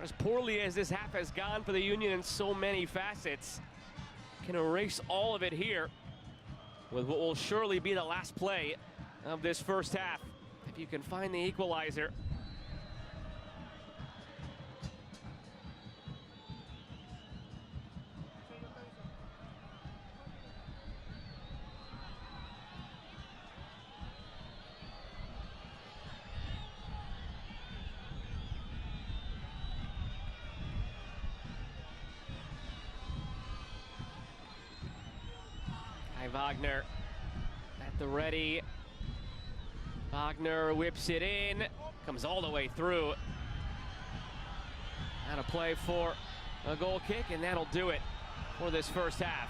As poorly as this half has gone for the Union in so many facets, can erase all of it here with what will surely be the last play of this first half. If you can find the equalizer. Wagner at the ready. Wagner whips it in, comes all the way through. Out of play for a goal kick, and that'll do it. for this first half.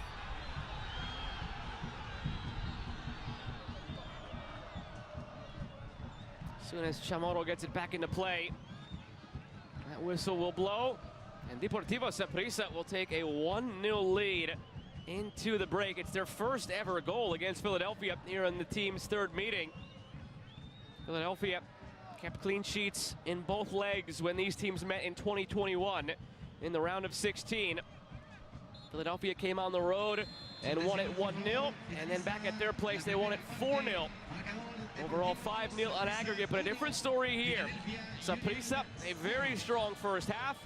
As soon as Chamorro gets it back into play, that whistle will blow, and Deportivo Saprissa will take a 1-0 lead into the break. It's their first ever goal against Philadelphia here in the team's third meeting. Philadelphia kept clean sheets in both legs when these teams met in 2021 in the round of 16. Philadelphia came on the road and won it 1-0, and then back at their place they won it 4-0. Overall 5-0 on aggregate, but a different story here. Saprissa, a very strong first half,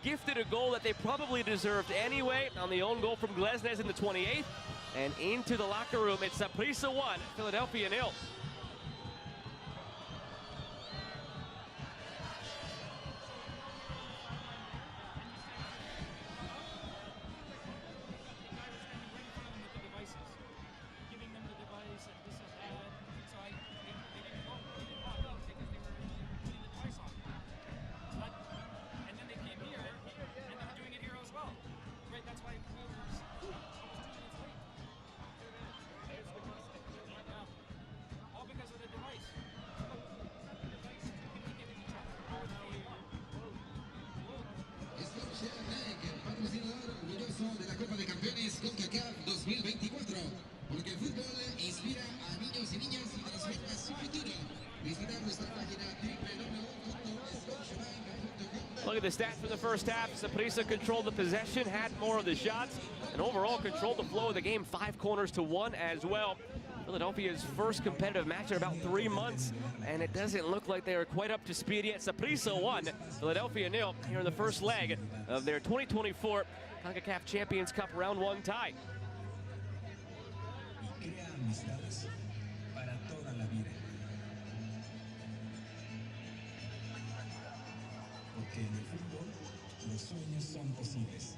gifted a goal that they probably deserved anyway on the own goal from Glesnes in the 28th, and into the locker room it's Saprissa 1, Philadelphia 0. Patrocinador orgulloso de la Copa de Campeones ConcaCaf 2024, porque el fútbol inspira a niños y niñas y transforma su futuro. Visitar nuestra página www.spur.com. Look at the stats for the first half. Saprissa controlled the possession, had more of the shots, and overall controlled the flow of the game, 5 corners to 1 as well. Philadelphia's first competitive match in about 3 months, and it doesn't look like they are quite up to speed yet. Saprissa 1, Philadelphia 0 here in the first leg of their 2024 CONCACAF Champions Cup Round 1 tie. Y crea amistades para toda la vida. Porque en el fútbol los sueños son posibles.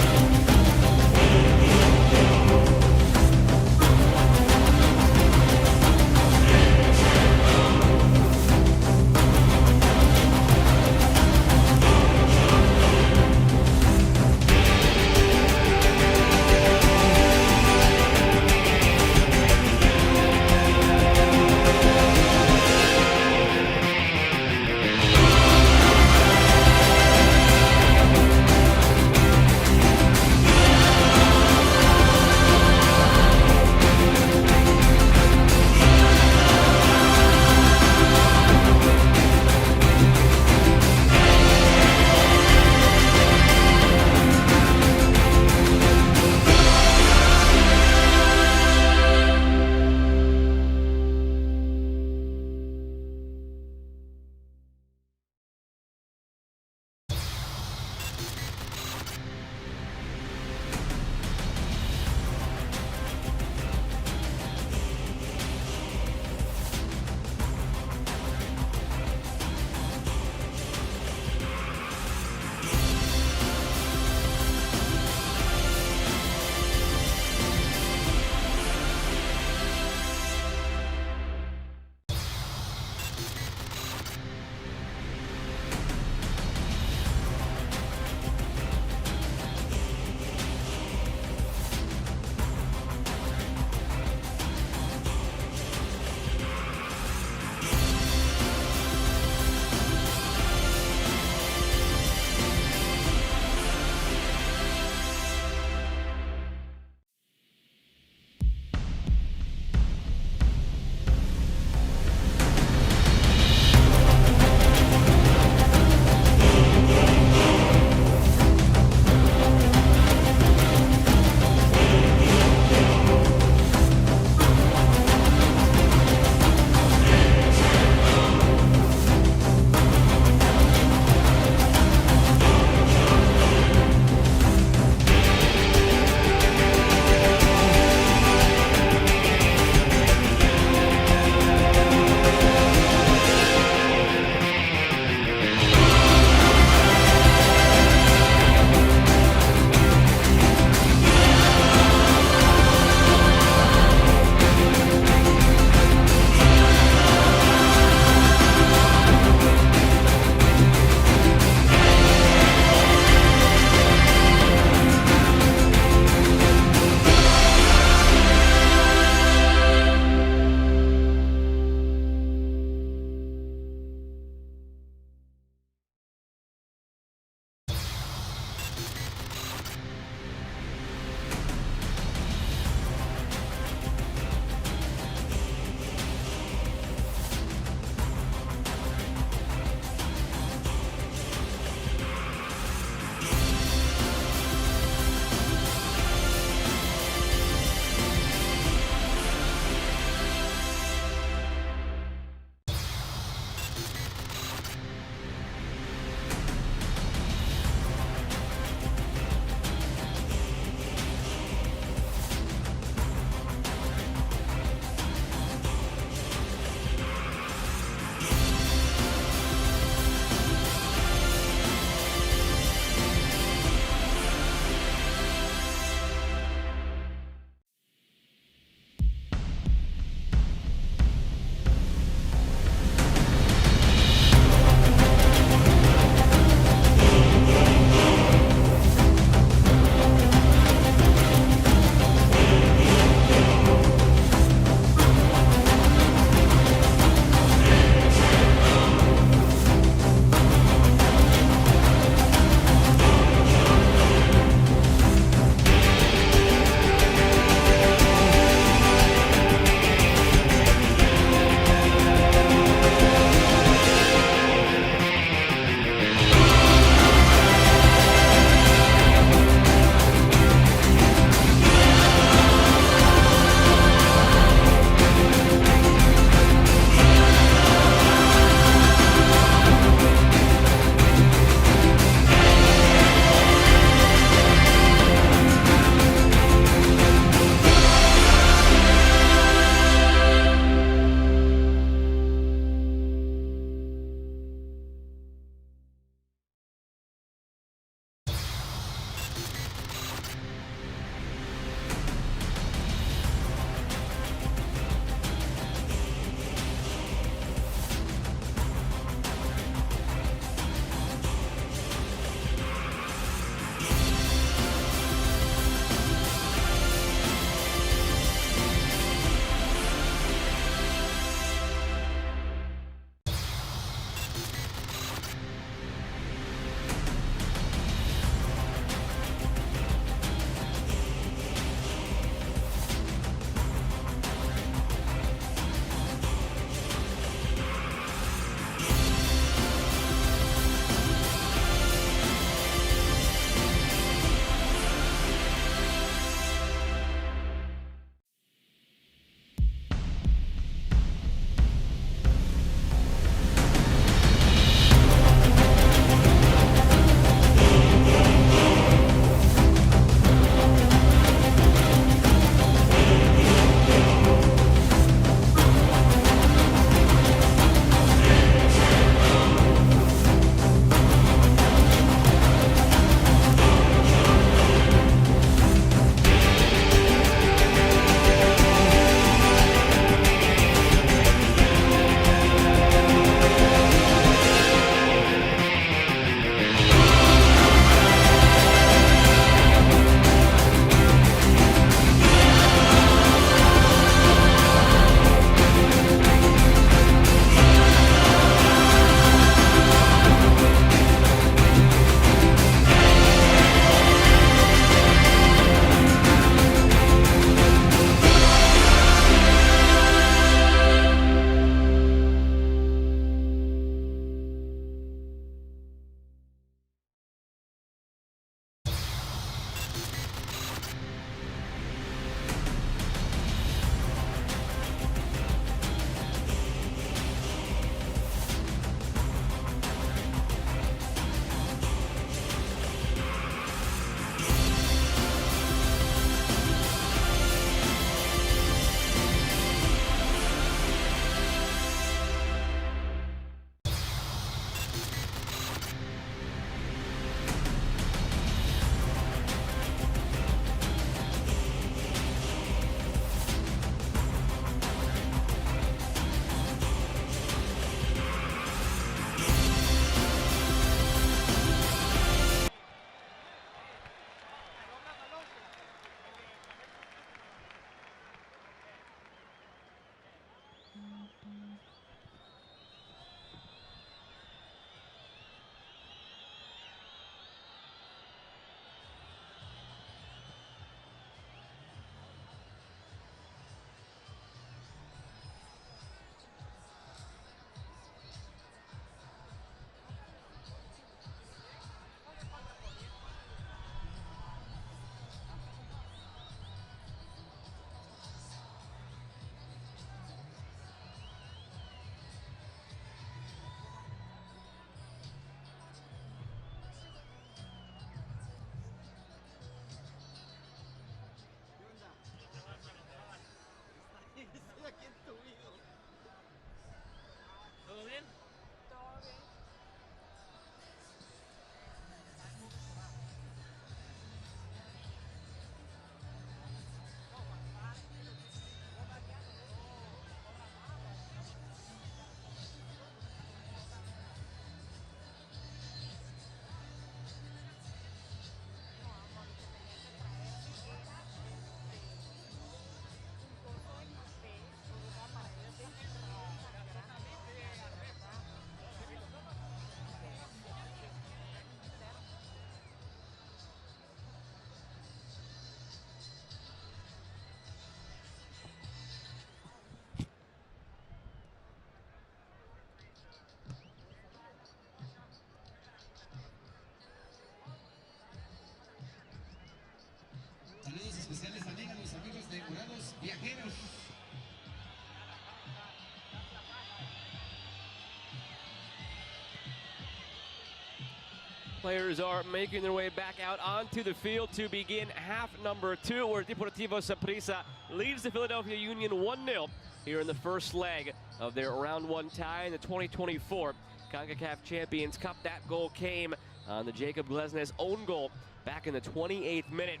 Players are making their way back out onto the field to begin half number 2, where Deportivo Saprissa leads the Philadelphia Union 1-0 here in the first leg of their round 1 tie in the 2024 CONCACAF Champions Cup. That goal came on the Jacob Glesnes own goal back in the 28th minute.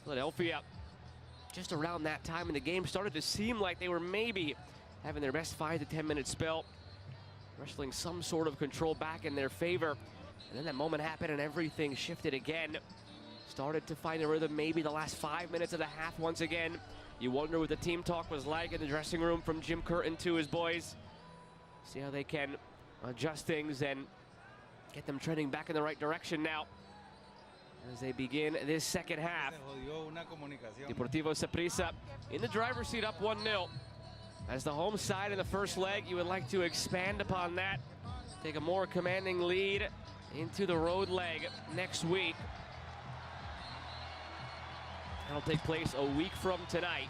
Philadelphia, just around that time in the game, started to seem like they were maybe having their best 5 to 10 minute spell, wrestling some sort of control back in their favor. And then that moment happened and everything shifted again. Started to find a rhythm maybe the last 5 minutes of the half once again. You wonder what the team talk was like in the dressing room from Jim Curtin to his boys. See how they can adjust things and get them trending back in the right direction now as they begin this second half. Deportivo Saprissa in the driver's seat, up 1-0. As the home side in the first leg, you would like to expand upon that, take a more commanding lead into the road leg next week. That'll take place a week from tonight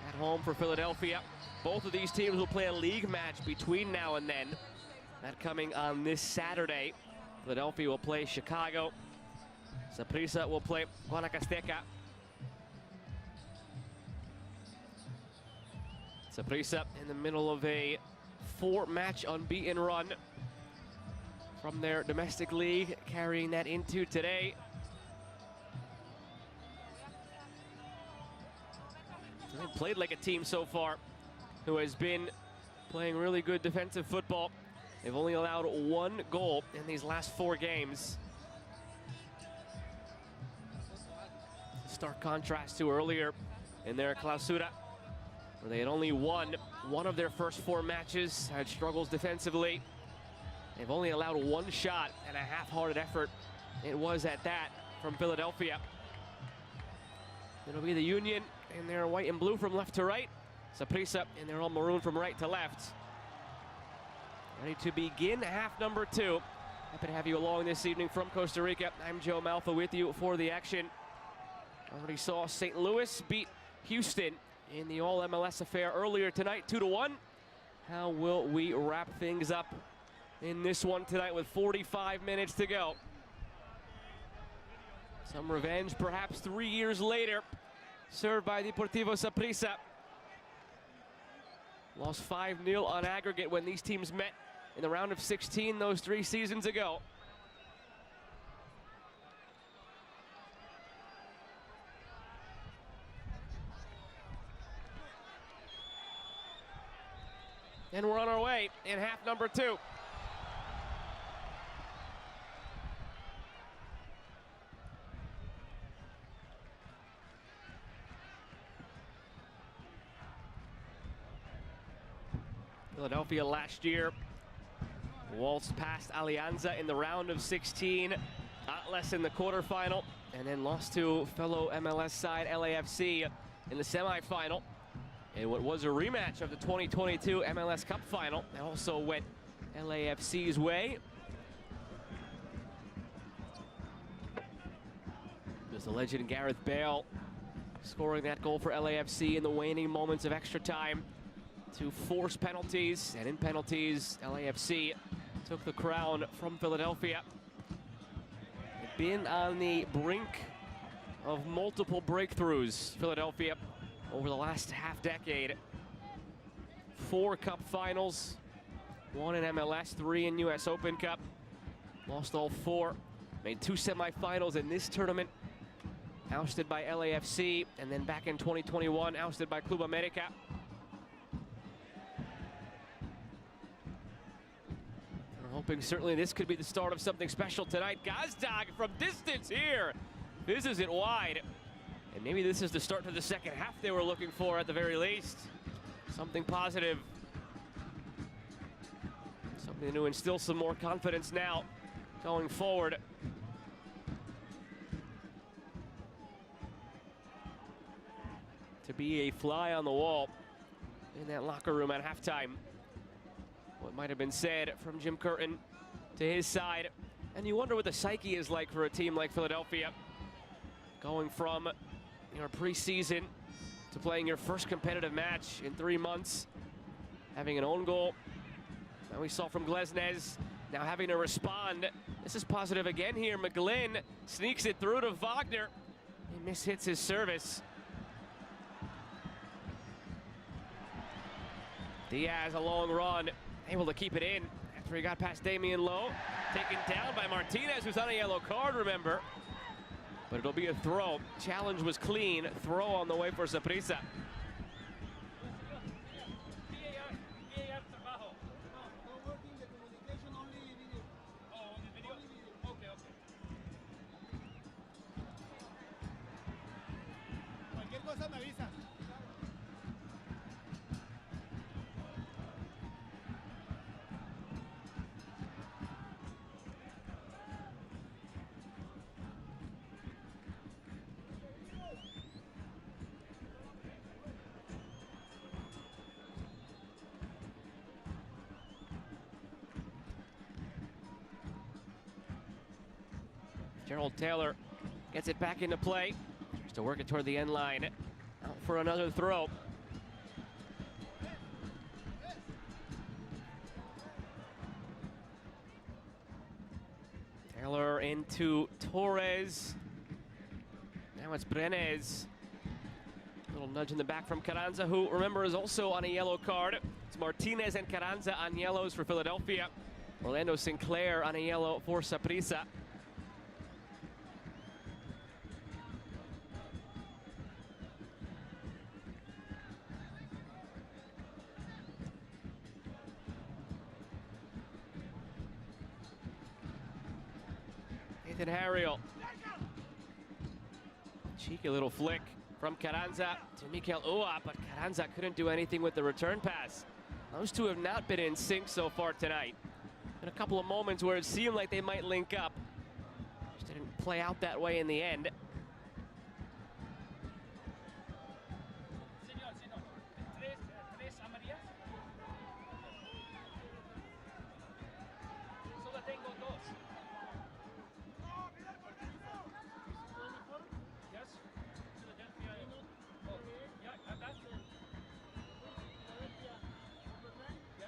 at home for Philadelphia. Both of these teams will play a league match between now and then. That coming on this Saturday. Philadelphia will play Chicago. Saprissa will play Guanacasteca. Saprissa in the middle of a 4-match unbeaten run from their domestic league, carrying that into today. They've played like a team so far who has been playing really good defensive football. They've only allowed 1 goal in these last 4 games. Stark contrast to earlier in their clausura, where they had only won 1 of their first 4 matches, had struggles defensively. They've only allowed 1 shot and a half-hearted effort. It was at that from Philadelphia. It'll be the Union in their white and blue from left to right. Saprissa in their all maroon from right to left. Ready to begin half number 2. Happy to have you along this evening from Costa Rica. I'm Joe Malfa with you for the action. Already saw St. Louis beat Houston in the All-MLS affair earlier tonight, 2-1. How will we wrap things up in this one tonight with 45 minutes to go? Some revenge perhaps 3 years later, served by Deportivo Saprissa. Lost 5-0 on aggregate when these teams met in the round of 16 those 3 seasons ago. And we're on our way in half number 2. Philadelphia last year waltzed past Alianza in the round of 16, Atlas in the quarterfinal, and then lost to fellow MLS side LAFC in the semifinal. And what was a rematch of the 2022 MLS Cup final, that also went LAFC's way. There's the legend Gareth Bale scoring that goal for LAFC in the waning moments of extra time to force penalties, and in penalties, LAFC took the crown from Philadelphia. They've been on the brink of multiple breakthroughs, Philadelphia, over the last half-decade. 4 cup finals, 1 in MLS, 3 in US Open Cup. Lost all 4, made 2 semifinals in this tournament. Ousted by LAFC, and then back in 2021, ousted by Club America. We're hoping certainly this could be the start of something special tonight. Gazdag from distance here, fizzes it wide. And maybe this is the start to the second half they were looking for at the very least. Something positive. Something to instill some more confidence now going forward. To be a fly on the wall in that locker room at halftime. What might have been said from Jim Curtin to his side. And you wonder what the psyche is like for a team like Philadelphia. Going from your preseason to playing your first competitive match in 3 months, having an own goal that we saw from Glesnes, now having to respond. This is positive again here. McGlynn sneaks it through to Wagner. He mishits his service. Diaz, a long run, able to keep it in after he got past Damian Lowe. Taken down by Martinez, who's on a yellow card, remember. But it'll be a throw. Challenge was clean. Throw on the way for Saprissa. Gerald Taylor gets it back into play. Just to work it toward the end line. Out for another throw. Taylor into Torres. Now it's Brenes. Little nudge in the back from Carranza, who, remember, is also on a yellow card. It's Martinez and Carranza on yellows for Philadelphia. Orlando Sinclair on a yellow for Saprissa. Harriel. Cheeky little flick from Carranza to Mikel Ua, but Carranza couldn't do anything with the return pass. Those two have not been in sync so far tonight. In a couple of moments where it seemed like they might link up. Just didn't play out that way in the end.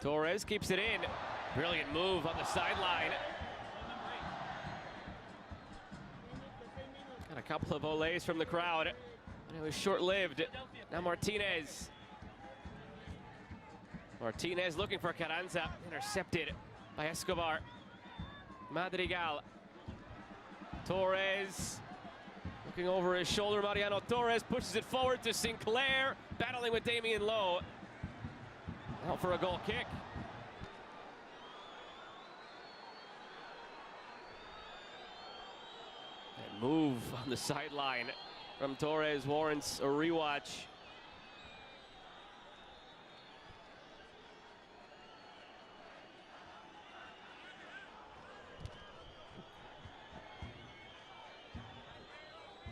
Torres keeps it in. Brilliant move on the sideline. Got a couple of olays from the crowd, and it was short-lived. Now Martinez. Martinez looking for Carranza. Intercepted by Escobar. Madrigal. Torres looking over his shoulder. Mariano Torres pushes it forward to Sinclair, battling with Damian Lowe. Out for a goal kick. And move on the sideline from Torres warrants a rewatch.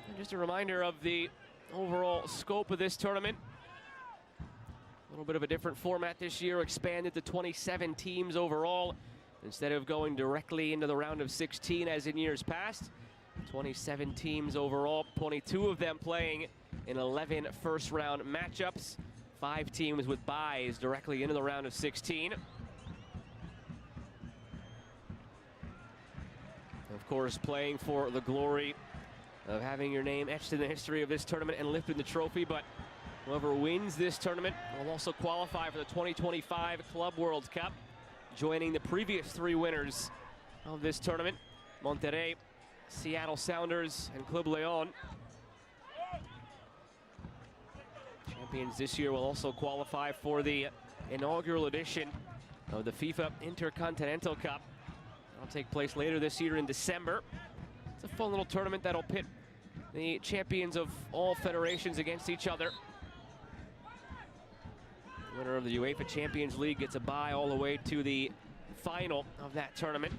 And just a reminder of the overall scope of this tournament. A little bit of a different format this year, expanded to 27 teams overall. Instead of going directly into the round of 16 as in years past. 27 teams overall, 22 of them playing in 11 first round matchups. 5 teams with byes directly into the round of 16. Of course, playing for the glory of having your name etched in the history of this tournament and lifting the trophy, but whoever wins this tournament will also qualify for the 2025 Club World Cup, joining the previous 3 winners of this tournament, Monterrey, Seattle Sounders, and Club Leon. Champions this year will also qualify for the inaugural edition of the FIFA Intercontinental Cup. That'll take place later this year in December. It's a fun little tournament that'll pit the champions of all federations against each other. The winner of the UEFA Champions League gets a bye all the way to the final of that tournament.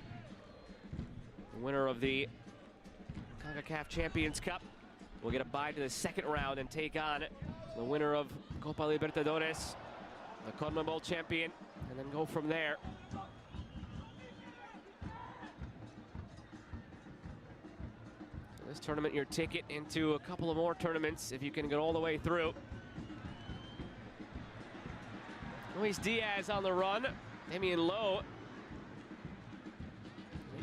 The winner of the CONCACAF Champions Cup will get a bye to the second round and take on the winner of Copa Libertadores, the CONMEBOL champion, and then go from there. This tournament, your ticket into a couple of more tournaments if you can get all the way through. Luis Diaz on the run. Damian Lowe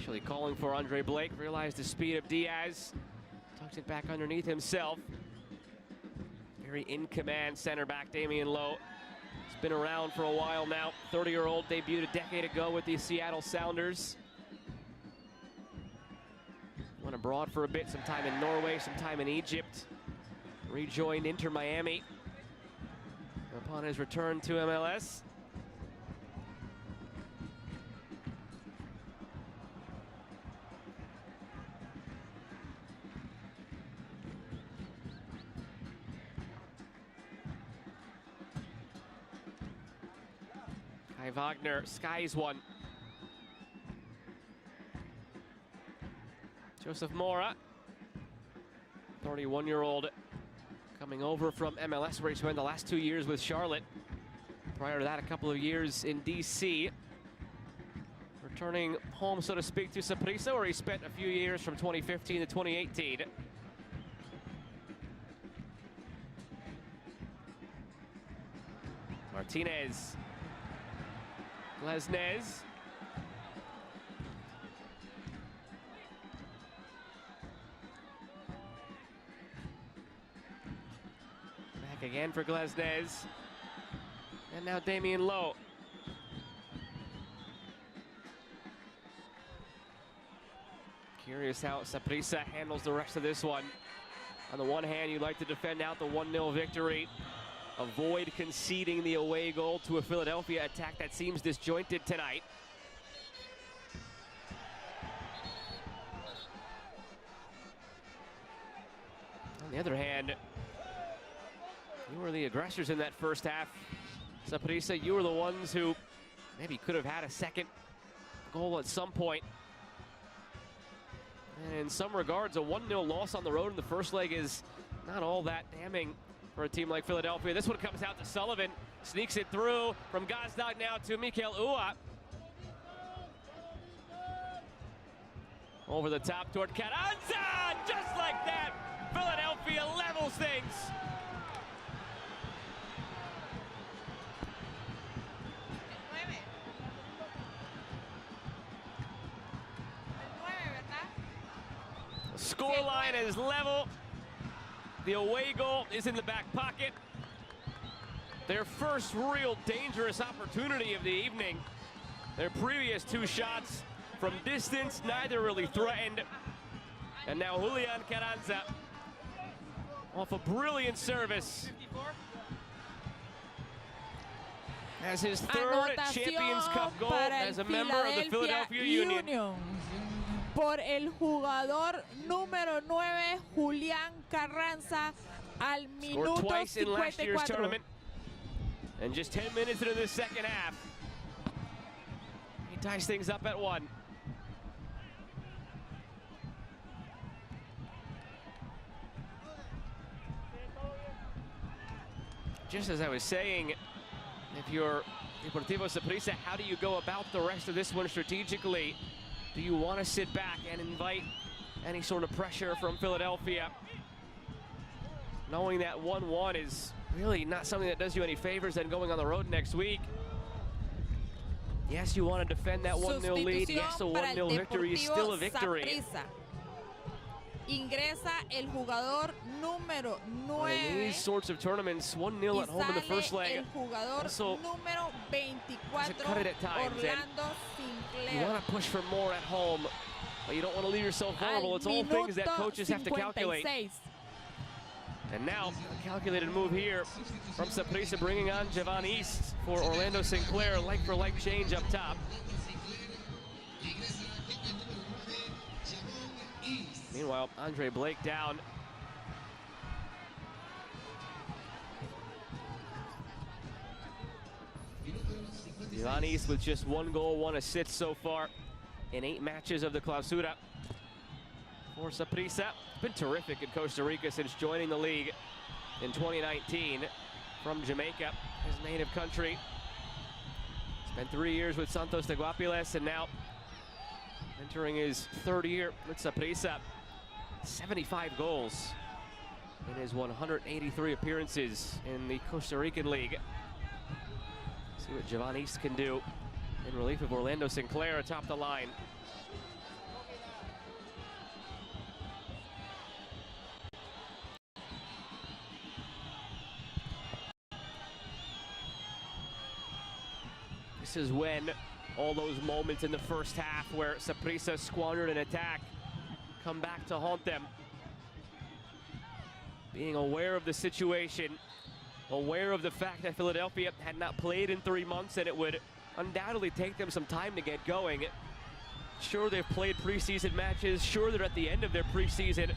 Actually calling for Andre Blake, realized the speed of Diaz, tucked it back underneath himself. Very in command center back Damian Lowe. He's been around for a while now. 30-year-old, debuted a decade ago with the Seattle Sounders. Went abroad for a bit, some time in Norway, some time in Egypt. Rejoined Inter Miami upon his return to MLS. Kai Wagner skies one. Joseph Mora, 31-year-old, coming over from MLS, where he spent the last 2 years with Charlotte. Prior to that, a couple of years in DC. Returning home, so to speak, to Saprissa, where he spent a few years from 2015 to 2018. Martinez. Lesnez. Back again for Lesnez. And now Damian Lowe. Curious how Saprissa handles the rest of this one. On the one hand, you'd like to defend out the 1-0 victory. Avoid conceding the away goal to a Philadelphia attack that seems disjointed tonight. On the other hand, you were the aggressors in that first half. Saprissa, you were the ones who maybe could have had a second goal at some point. And in some regards, a 1-0 loss on the road in the first leg is not all that damning for a team like Philadelphia. This one comes out to Sullivan, sneaks it through from Gazdag now to Mikel Ua. Over the top toward Carranza, just like that, Philadelphia levels things. Scoreline is level. The away goal is in the back pocket. Their first real dangerous opportunity of the evening. Their previous 2 shots from distance, neither really threatened. And now Julian Carranza off a brilliant service. As his third Champions Cup goal as a member of the Philadelphia Union. Por el jugador número 9, Julian Carranza, al minuto Scored twice in last year's 54. tournament. And just 10 minutes into the second half, he ties things up at 1. Just as I was saying, if you're Deportivo Saprissa, how do you go about the rest of this one strategically? Do you want to sit back and invite any sort of pressure from Philadelphia? Knowing that 1-1 is really not something that does you any favors than going on the road next week. Yes, you want to defend that 1-0 lead. Yes, a 1-0 victory is still a victory. Saprissa. Ingresa el jugador número 9. In these sorts of tournaments, 1-0 at home in the first leg. El jugador número 24, cut it at times. Orlando Sinclair. You want to push for more at home, but you don't want to leave yourself vulnerable. It's all things that coaches have to calculate. And now, a calculated move here from Saprissa, bringing on Javon East for Orlando Sinclair, like-for-like change up top. Meanwhile, Andre Blake down. Javon East with just 1 goal, 1 assist so far in 8 matches of the Clausura. For Saprissa, been terrific in Costa Rica since joining the league in 2019 from Jamaica, his native country. Spent 3 years with Santos de Guapiles and now entering his 3rd year with Saprissa. 75 goals in his 183 appearances in the Costa Rican League. See what Javon East can do in relief of Orlando Sinclair atop the line. this is when all those moments in the first half where Saprissa squandered an attack come back to haunt them. Being aware of the situation, aware of the fact that Philadelphia had not played in 3 months and it would undoubtedly take them some time to get going. Sure, they've played preseason matches. Sure, they're at the end of their preseason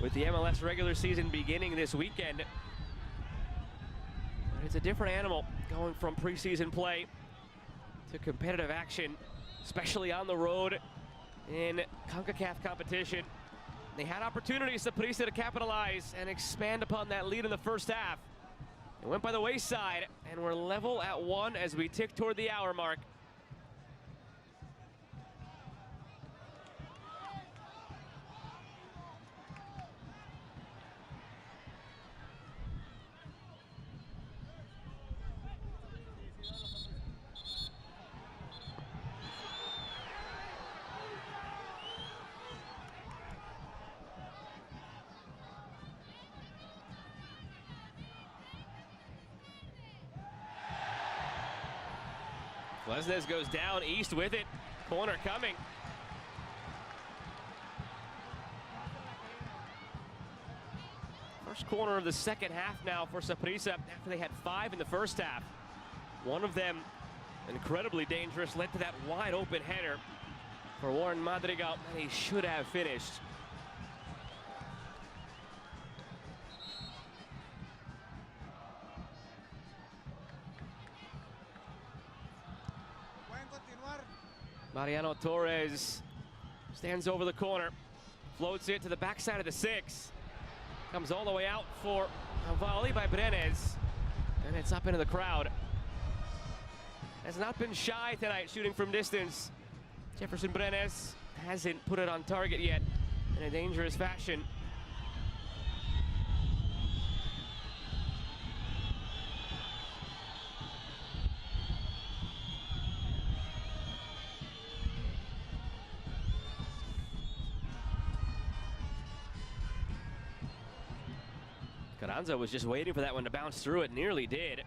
with the MLS regular season beginning this weekend. But it's a different animal going from preseason play to competitive action, especially on the road in CONCACAF competition. They had opportunities, Saprissa, to capitalize and expand upon that lead in the first half. It went by the wayside, and we're level at 1 as we tick toward the hour mark. Lesnes goes down, East with it. Corner coming. First corner of the second half now for Saprissa after they had 5 in the first half. One of them incredibly dangerous, led to that wide open header for Warren Madrigal that he should have finished. Mariano Torres stands over the corner, floats it to the backside of the 6. Comes all the way out for a volley by Brenes, and it's up into the crowd. Has not been shy tonight shooting from distance. Jefferson Brenes hasn't put it on target yet in a dangerous fashion. Carranza was just waiting for that one to bounce through. It nearly did.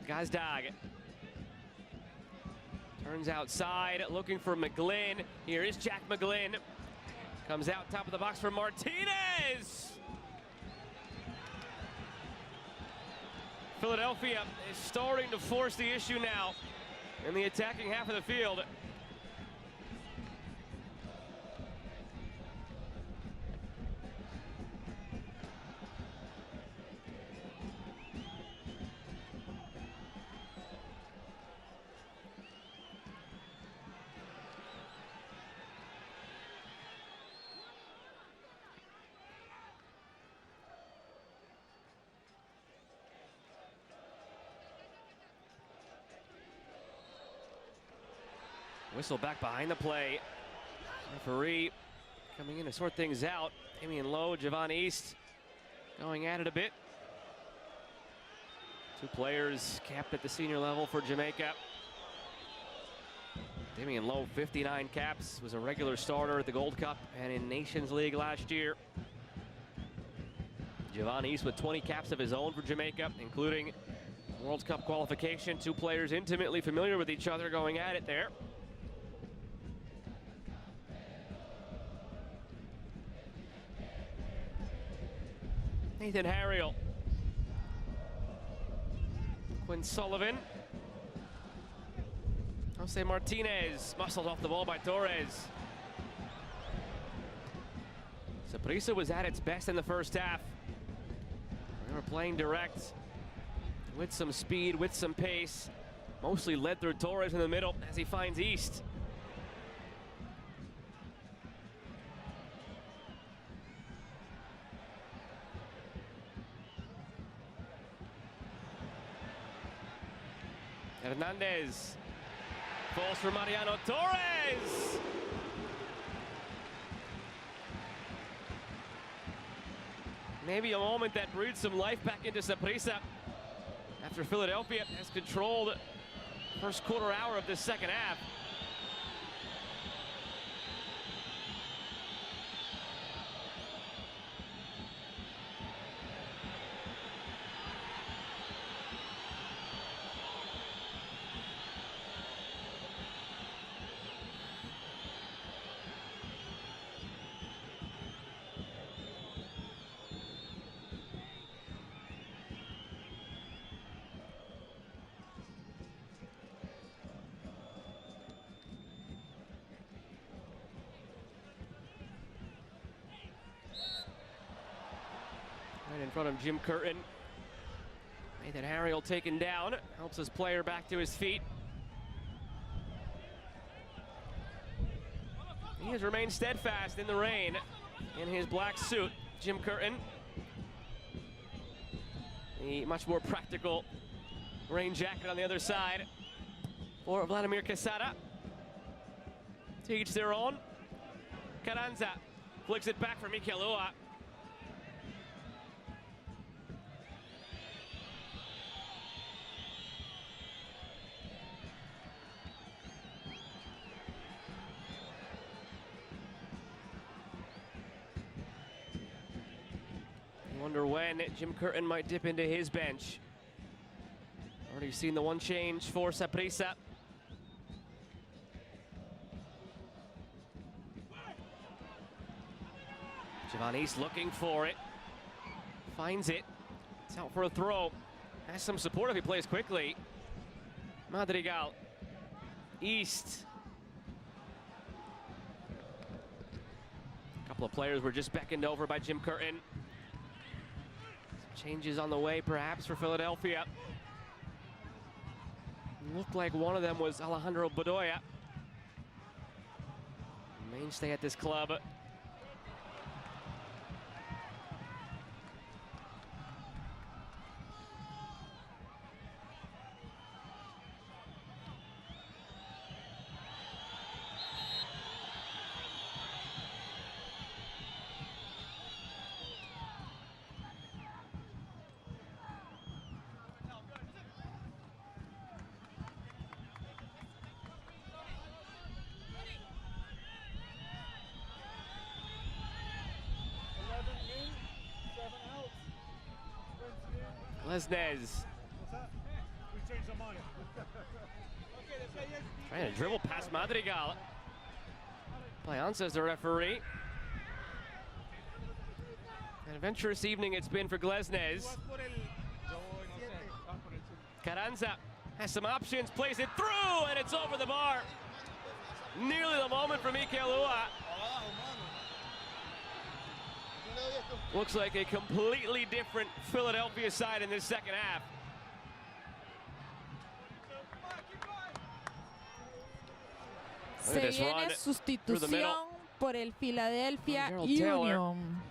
Gazdag turns outside, looking for McGlynn. Here is Jack McGlynn. Comes out top of the box for Martinez. Philadelphia is starting to force the issue now in the attacking half of the field. Whistle back behind the play. Referee coming in to sort things out. Damian Lowe, Javon East going at it a bit. 2 players capped at the senior level for Jamaica. Damian Lowe, 59 caps, was a regular starter at the Gold Cup and in Nations League last year. Javon East with 20 caps of his own for Jamaica, including World Cup qualification. 2 players intimately familiar with each other going at it there. Nathan Harriel. Quinn Sullivan. Jose Martinez muscled off the ball by Torres. Saprissa was at its best in the first half. They were playing direct with some speed, with some pace. Mostly led through Torres in the middle as he finds East. Hernandez falls for Mariano Torres. Maybe a moment that breathed some life back into Saprissa after Philadelphia has controlled the first quarter hour of this second half. front of Jim Curtin. Nathan Harriel taken down, helps his player back to his feet. He has remained steadfast in the rain in his black suit. Jim Curtin, the much more practical rain jacket on the other side for Vladimir Quesada. To each their own. Carranza flicks it back for Mikelua. I wonder when Jim Curtin might dip into his bench. Already seen the one change for Saprissa. Giovannis looking for it. Finds it. It's out for a throw. Has some support if he plays quickly. Madrigal. East. A couple of players were just beckoned over by Jim Curtin. Some changes on the way, perhaps, for Philadelphia. Looked like one of them was Alejandro Bedoya. Mainstay at this club. Lesnez. Trying to dribble past Madrigal. Playanza is the referee. An adventurous evening it's been for Glesnes. Carranza has some options, plays it through, and it's over the bar. Nearly the moment for Mikelua. Looks like a completely different Philadelphia side in this second half. Se viene sustitución por el Philadelphia Union.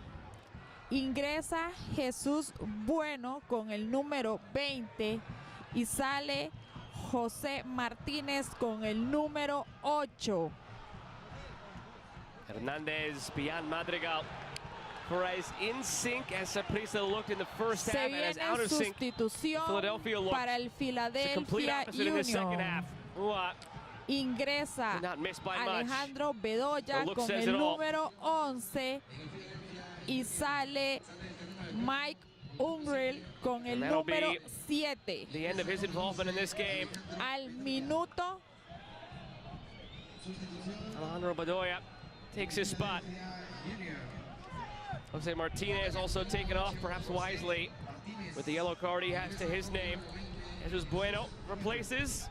Ingresa Jesús Bueno con el número 20 y sale José Martínez con el número 8. Hernandez beyond Madrigal. Perez in sync as Saprissa looked in the first half and as out of sync Philadelphia looked. Para el Philadelphia Union. Ingresa Alejandro Bedoya con el número 11 y sale Mike Ungril con el número 7. The end of his involvement in this game. Al minuto, Alejandro Bedoya takes his spot. Jose Martinez also taken off, perhaps wisely, with the yellow card he has to his name. Jesus Bueno replaces.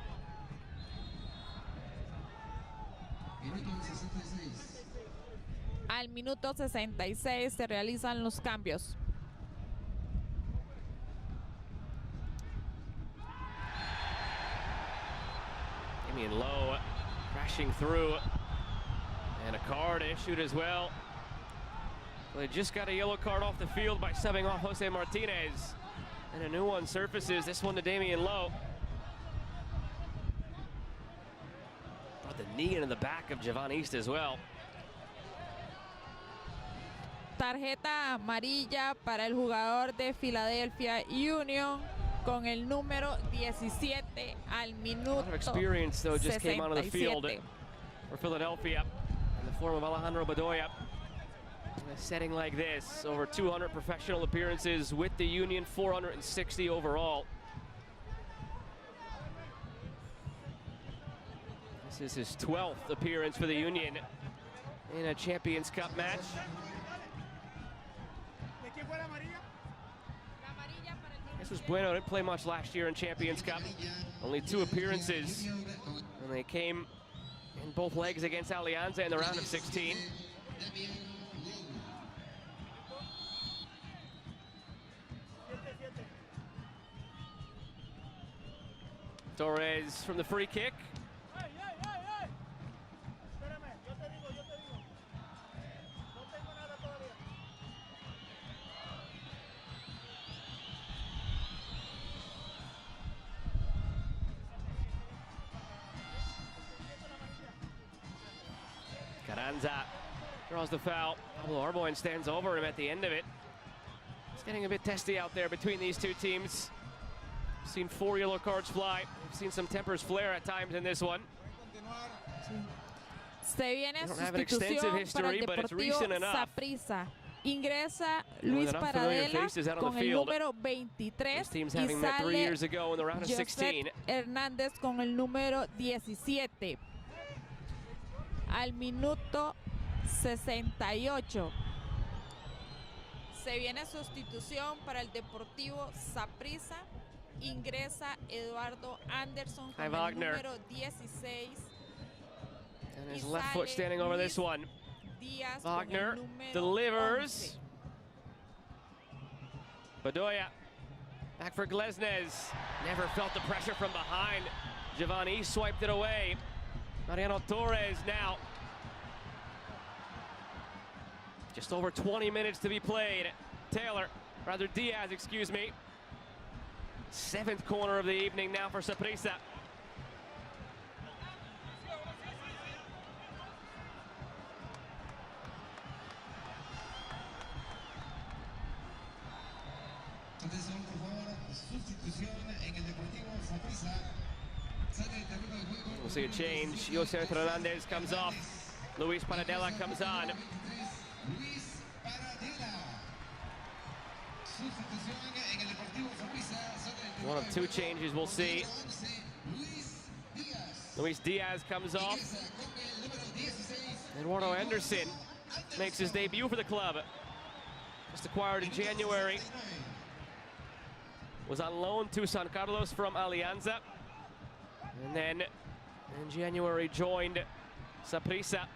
Al minuto 66 se realizan los cambios. Damian Lowe crashing through, and a card issued as well. They just got a yellow card off the field by subbing off Jose Martinez. And a new one surfaces, this one to Damian Lowe. Brought the knee into the back of Giovannis as well. Tarjeta amarilla para el jugador de Philadelphia Union con el número 17 al minuto 67. A lot of experience, though, just came onto the field for Philadelphia in the form of Alejandro Bedoya. In a setting like this, over 200 professional appearances with the Union, 460 overall. This is his 12th appearance for the Union in a Champions Cup match. Jesus Bueno didn't play much last year in Champions Cup. Only 2 appearances, and they came in both legs against Alianza in the round of 16. Torres from the free kick. Carranza draws the foul. Pablo Arboin stands over him at the end of it. It's getting a bit testy out there between these two teams. We've seen 4 yellow cards fly. We've seen some tempers flare at times in this one. Se viene sustitución para el Deportivo Saprissa. Ingresa Luis Paradela con el número 23 y sale Yoserth Hernandez con el número 17. Al minuto 68. Se viene sustitución para el Deportivo Saprissa. Ingresa Eduardo Anderson con el número 16. And his left foot standing over this one. Wagner delivers. Bedoya back for Glesnes. Never felt the pressure from behind. Giovanni swiped it away. Mariano Torres now. Just over 20 minutes to be played. Diaz, excuse me. 7th corner of the evening now for Saprissa. Atención, por favor, sustitución en el Deportivo Saprissa. Sale el terreno de juego. We'll see a change. Yoserth Hernandez comes off. Luis Paradela comes on. Luis Paradela. Sustitución en el Deportivo Saprissa. One of 2 changes we'll see. Luis Diaz comes off. Eduardo Anderson makes his debut for the club. Just acquired in January. Was on loan to San Carlos from Alianza. And then in January joined Saprissa.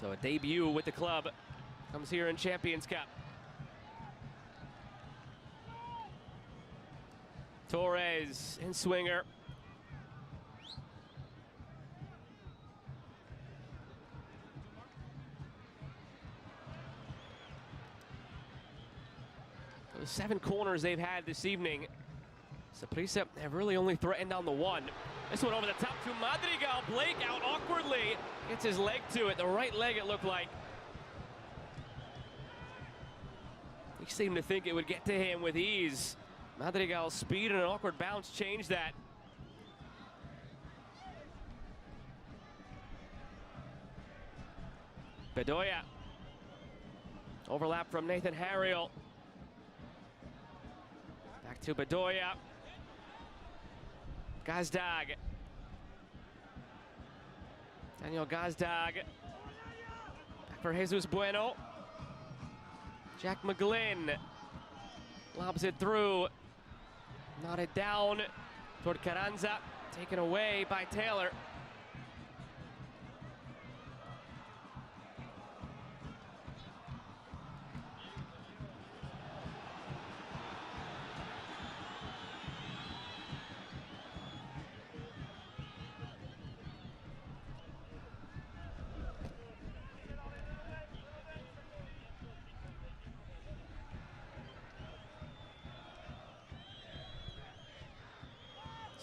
So a debut with the club comes here in Champions Cup. Torres in swinger. The 7 corners they've had this evening, Saprissa have really only threatened on the one. This one over the top to Madrigal. Blake out awkwardly. Gets his leg to it. The right leg, it looked like. He seemed to think it would get to him with ease. Madrigal's speed and an awkward bounce changed that. Bedoya. Overlap from Nathan Harriel. Back to Bedoya. Gazdag. Daniel Gazdag. Back for Jesus Bueno. Jack McGlynn lobs it through. Nodded down toward Carranza. Taken away by Taylor.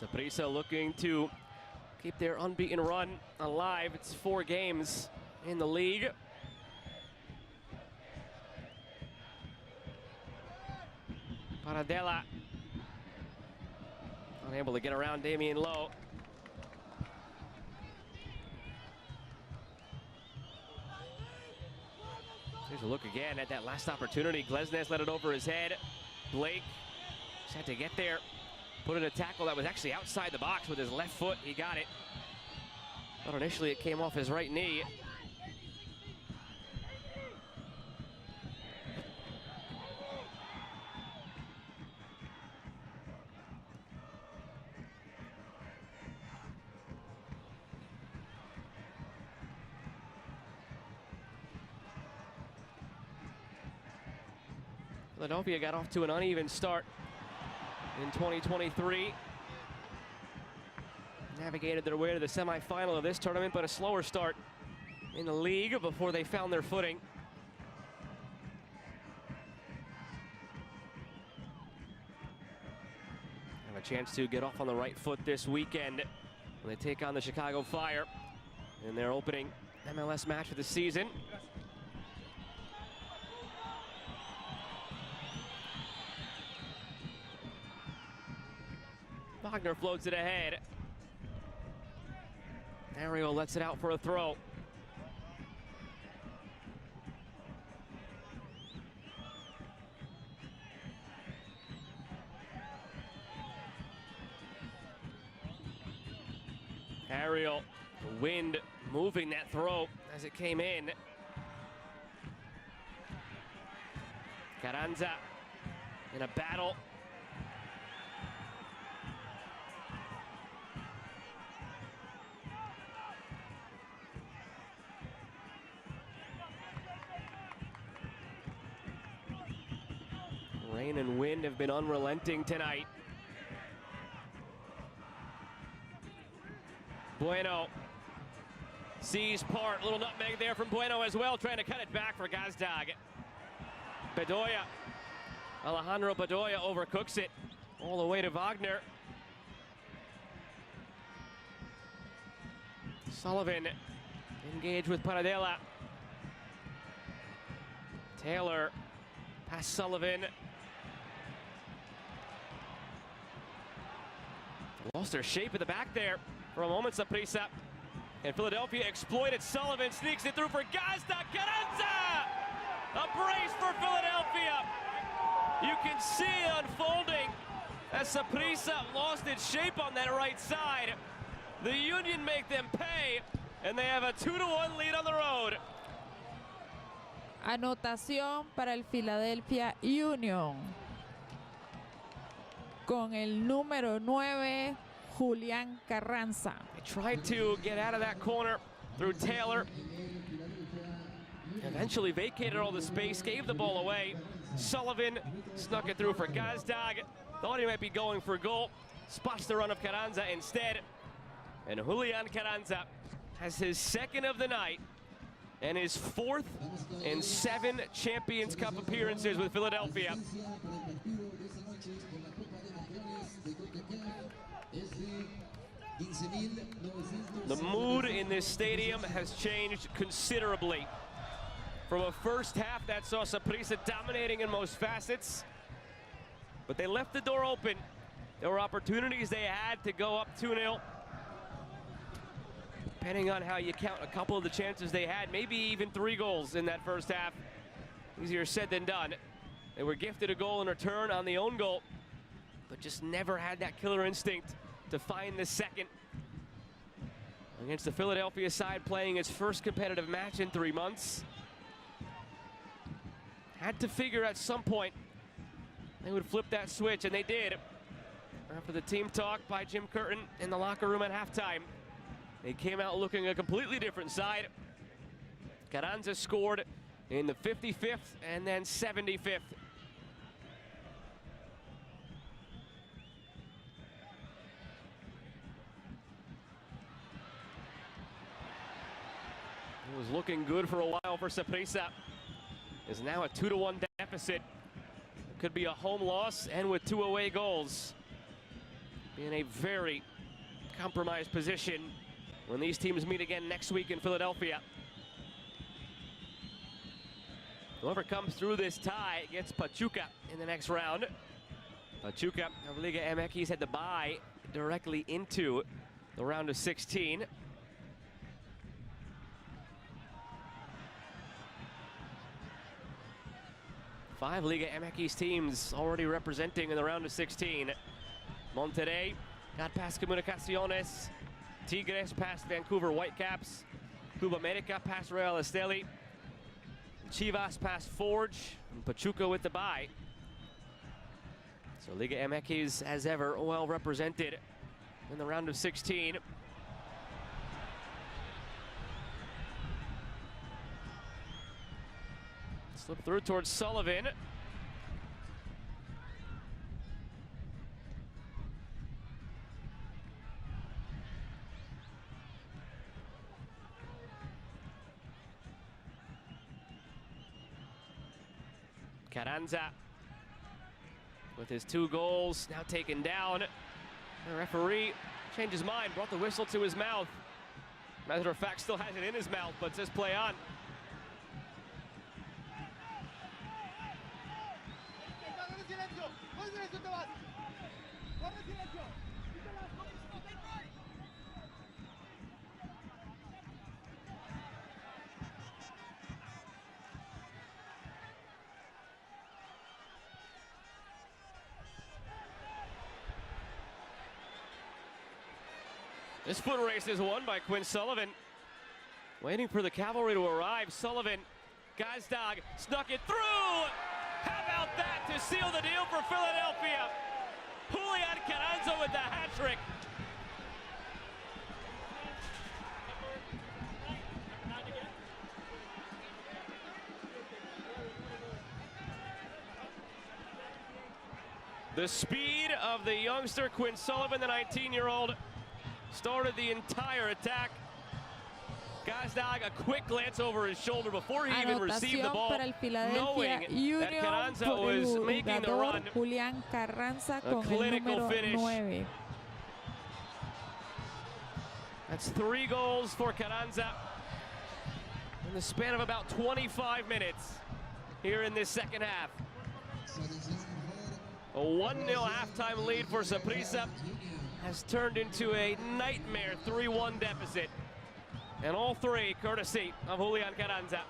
Saprissa looking to keep their unbeaten run alive. It's 4 games in the league. Paradela unable to get around Damian Lowe. Here's a look again at that last opportunity. Glesnes let it over his head. Blake just had to get there. Put in a tackle that was actually outside the box with his left foot. He got it. But initially it came off his right knee. Philadelphia got off to an uneven start in 2023. navigated their way to the semifinal of this tournament, but a slower start in the league before they found their footing. Have a chance to get off on the right foot this weekend when they take on the Chicago Fire in their opening MLS match of the season. Wagner floats it ahead. Ariel lets it out for a throw. Ariel, the wind moving that throw as it came in. Carranza in a battle. Rain and wind have been unrelenting tonight. Bueno sees part, little nutmeg there from Bueno as well, trying to cut it back for Gazdag. Bedoya, Alejandro Bedoya overcooks it all the way to Wagner. Sullivan engaged with Paradela. Taylor past Sullivan. Lost their shape at the back there for a moment, Saprissa. And Philadelphia exploited. Sullivan sneaks it through for Gazdag. Carranza! A brace for Philadelphia. You can see it unfolding as Saprissa lost its shape on that right side. The Union make them pay, and they have a 2-1 lead on the road. Anotación para el Philadelphia Union. Con el número 9, Julian Carranza. They tried to get out of that corner through Taylor. Eventually vacated all the space, gave the ball away. Sullivan snuck it through for Gazdag. Thought he might be going for a goal. Spots the run of Carranza instead. And Julian Carranza has his second of the night and his fourth in 7 Champions Cup appearances with Philadelphia. The mood in this stadium has changed considerably. From a first half that saw Saprissa dominating in most facets, but they left the door open. There were opportunities they had to go up 2-0. Depending on how you count a couple of the chances they had, maybe even 3 goals in that first half. Easier said than done. They were gifted a goal in return on the own goal, but just never had that killer instinct to find the second. Against the Philadelphia side playing its first competitive match in 3 months. Had to figure at some point they would flip that switch, and they did. After the team talk by Jim Curtin in the locker room at halftime, they came out looking a completely different side. Carranza scored in the 55th and then 75th. It was looking good for a while for Saprissa. Is now a 2-1 deficit. It could be a home loss, and with 2 away goals. Be in a very compromised position when these teams meet again next week in Philadelphia. Whoever comes through this tie gets Pachuca in the next round. Pachuca of Liga MX had to bye directly into the round of 16. Five Liga MX teams already representing in the round of 16. Monterrey got past Comunicaciones. Tigres past Vancouver Whitecaps. Club America past Real Esteli. Chivas past Forge. And Pachuca with the bye. So Liga MX, as ever, well represented in the round of 16. Slip through towards Sullivan. Carranza with his 2 goals now taken down. The referee changed his mind, brought the whistle to his mouth. Matter of fact, still has it in his mouth, but says play on. This foot race is won by Quinn Sullivan. Waiting for the cavalry to arrive. Sullivan, Gazdag, snuck it through! How about that to seal the deal for Philadelphia? Julian Carranza with the hat trick. The speed of the youngster Quinn Sullivan, the 19-year-old, started the entire attack. Gazdag, a quick glance over his shoulder before he even received the ball, knowing that Carranza was making the run. Julian Carranza a con clinical el finish. 9. That's 3 goals for Carranza in the span of about 25 minutes here in this second half. A 1-0 halftime lead for Saprissa has turned into a nightmare 3-1 deficit. And all 3 courtesy of Julian Carranza.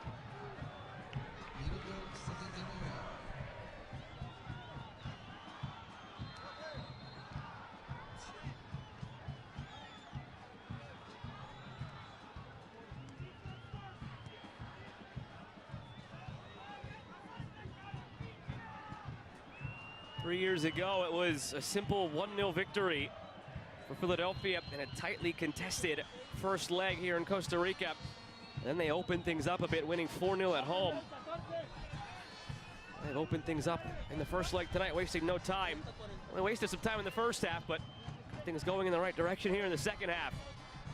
Three years ago, it was a simple 1-0 victory for Philadelphia in a tightly contested first leg here in Costa Rica. And then they opened things up a bit, winning 4-0 at home. They've opened things up in the first leg tonight, wasting no time. They wasted some time in the first half, but things going in the right direction here in the second half.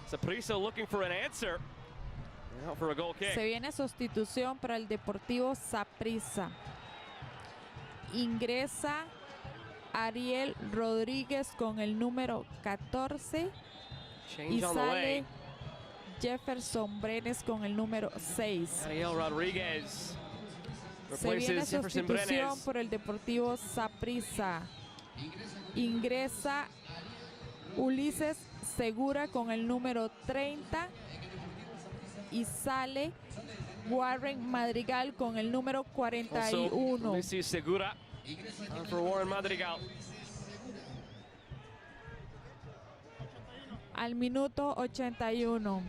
Saprissa looking for an answer. And out for a goal kick. Se viene sustitución para el Deportivo Saprissa. Ingresa Ariel Rodríguez con el número 14 y sale Jefferson Brenes con el número 6. Ariel Rodríguez se viene sustitución por el Deportivo Saprissa. Ingresa Ulises Segura con el número 30 y sale Warren Madrigal con el número 41. Ulises Segura for Warren Madrigal. Al minuto 81.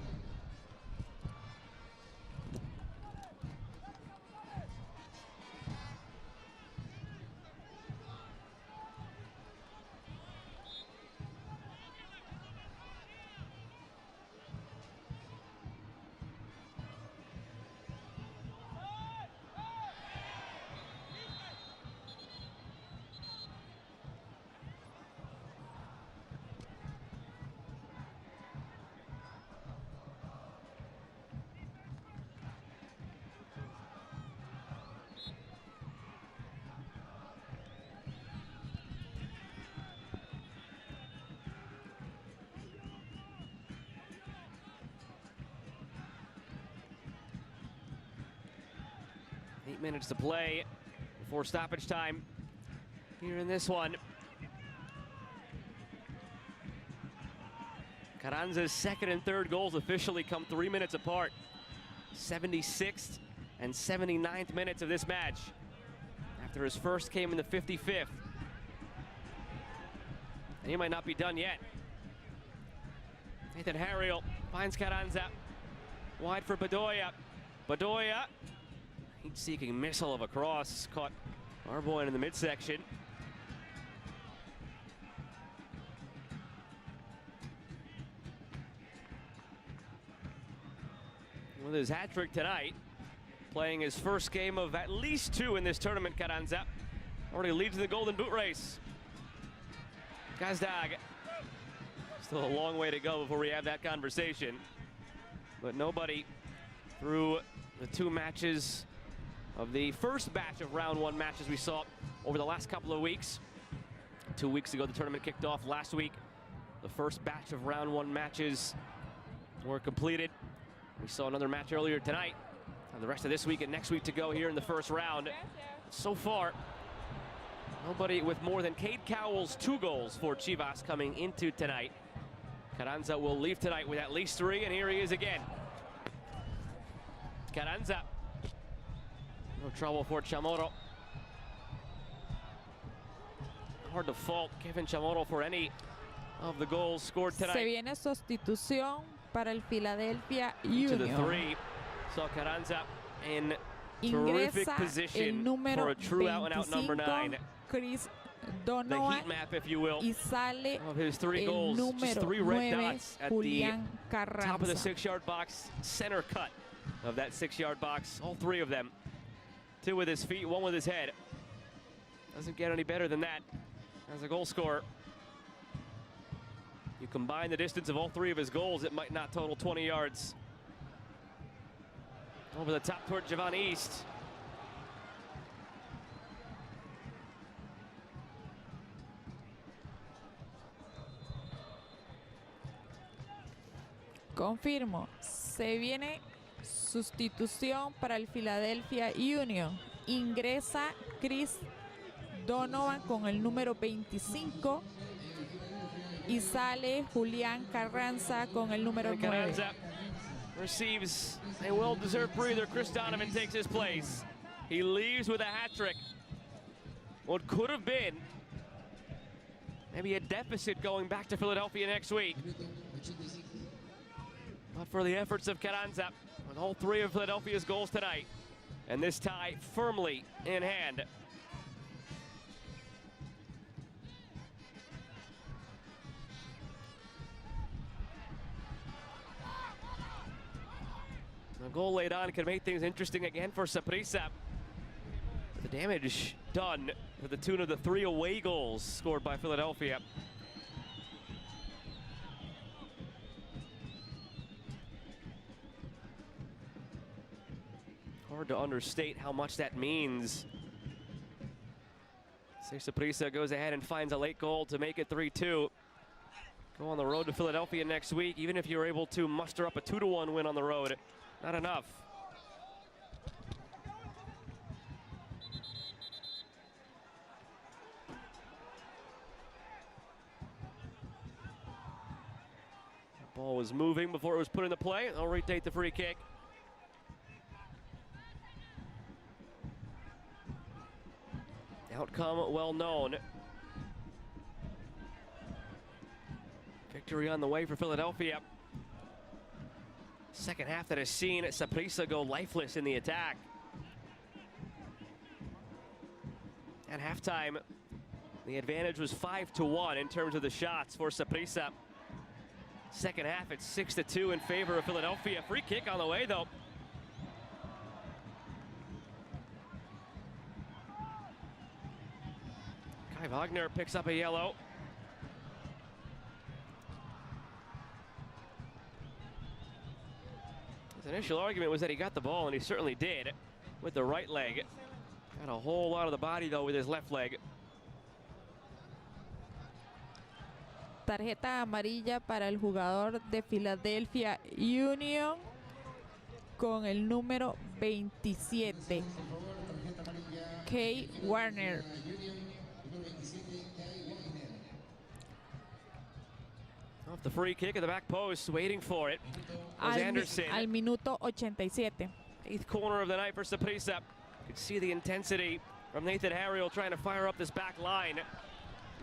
Eight minutes to play before stoppage time here in this one. Carranza's second and third goals officially come 3 minutes apart. 76th and 79th minutes of this match. After his first came in the 55th. And he might not be done yet. Nathan Harriel finds Carranza. Wide for Bedoya. Bedoya, heat-seeking missile of a cross, caught Arboin in the midsection. With his hat trick tonight, playing his first game of at least 2 in this tournament, Carranza already leads in the Golden Boot race. Gazdag, still a long way to go before we have that conversation, but nobody through the 2 matches of the first batch of round one matches we saw over the last couple of weeks. 2 weeks ago, the tournament kicked off. Last week, the first batch of round one matches were completed. We saw another match earlier tonight. And the rest of this week and next week to go here in the first round. So far, nobody with more than Cade Cowell's 2 goals for Chivas coming into tonight. Carranza will leave tonight with at least 3, and here he is again. Carranza. No trouble for Chamorro. Hard to fault Kevin Chamorro for any of the goals scored tonight. Se viene sustitución para el Philadelphia Union. To the 3. So Carranza in terrific position for a true out-and-out number 9. Chris The Donovan, heat map, if you will, y sale of his 3 goals. Just 3 red dots at Julian the Carranza. top of the 6-yard box, center cut of that 6-yard box. All 3 of them. 2 with his feet, 1 with his head. Doesn't get any better than that as a goal scorer. You combine the distance of all 3 of his goals, it might not total 20 yards. Over the top toward Javon East. Confirmo, se viene sustitución para el Philadelphia Union. Ingresa Chris Donovan con el número 25 y sale Julian Carranza con el número 9. Carranza receives a well-deserved breather. Chris Donovan takes his place. He leaves with a hat trick. What could have been maybe a deficit going back to Philadelphia next week. But for the efforts of Carranza, with all 3 of Philadelphia's goals tonight, and this tie firmly in hand. A goal laid on can make things interesting again for Saprissa. The damage done to the tune of the 3 away goals scored by Philadelphia. Hard to understate how much that means. Saprissa goes ahead and finds a late goal to make it 3-2. Go on the road to Philadelphia next week. Even if you're able to muster up a 2-1 win on the road, not enough. The ball was moving before it was put into play. They'll retake the free kick. Outcome well known. Victory on the way for Philadelphia. Second half that has seen Saprissa go lifeless in the attack. At halftime, the advantage was 5-1 in terms of the shots for Saprissa. Second half, it's 6-2 in favor of Philadelphia. Free kick on the way, though. Kai Wagner picks up a yellow. His initial argument was that he got the ball, and he certainly did with the right leg. Got a whole lot of the body, though, with his left leg. Tarjeta amarilla para el jugador de Philadelphia Union con el número 27, Kay Warner. Off the free kick at the back post, waiting for it was Anderson. Al minuto 87. 8th corner of the night for Saprissa. You can see the intensity from Nathan Harriel trying to fire up this back line.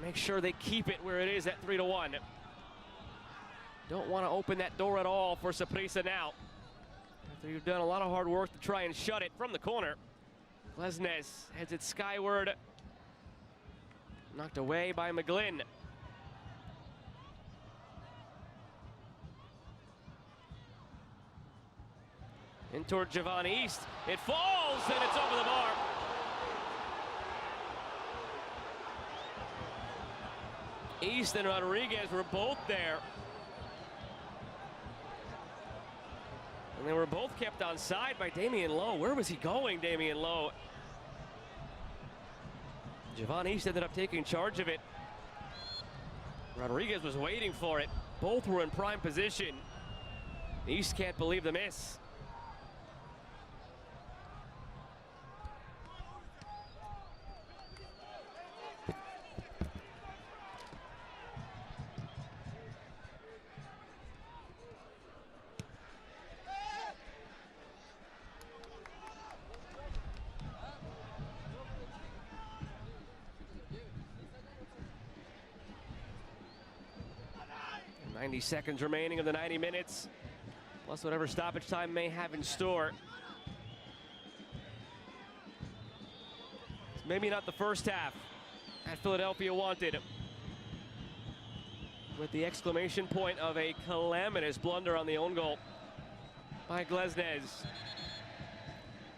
Make sure they keep it where it is at 3-1. Don't want to open that door at all for Saprissa now. After you've done a lot of hard work to try and shut it from the corner. Lesnes heads it skyward. Knocked away by McGlynn. In toward Javon East. It falls, and it's over the bar. East and Rodriguez were both there. And they were both kept on side by Damian Lowe. Where was he going, Damian Lowe? Javon East ended up taking charge of it. Rodriguez was waiting for it. Both were in prime position. East can't believe the miss. And 90 seconds remaining of the 90 minutes, plus whatever stoppage time may have in store. It's maybe not the first half that Philadelphia wanted, with the exclamation point of a calamitous blunder on the own goal by Glesnes.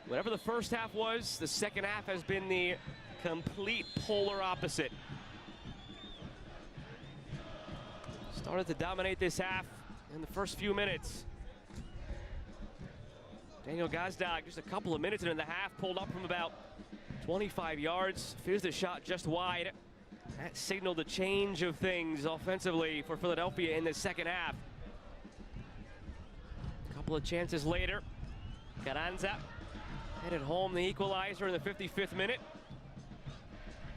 Whatever the first half was, the second half has been the complete polar opposite. Started to dominate this half in the first few minutes. Daniel Gazdag, just a couple of minutes into the half, pulled up from about 25 yards, fizzed a shot just wide. That signaled a change of things offensively for Philadelphia in the second half. A couple of chances later, Carranza headed home the equalizer in the 55th minute.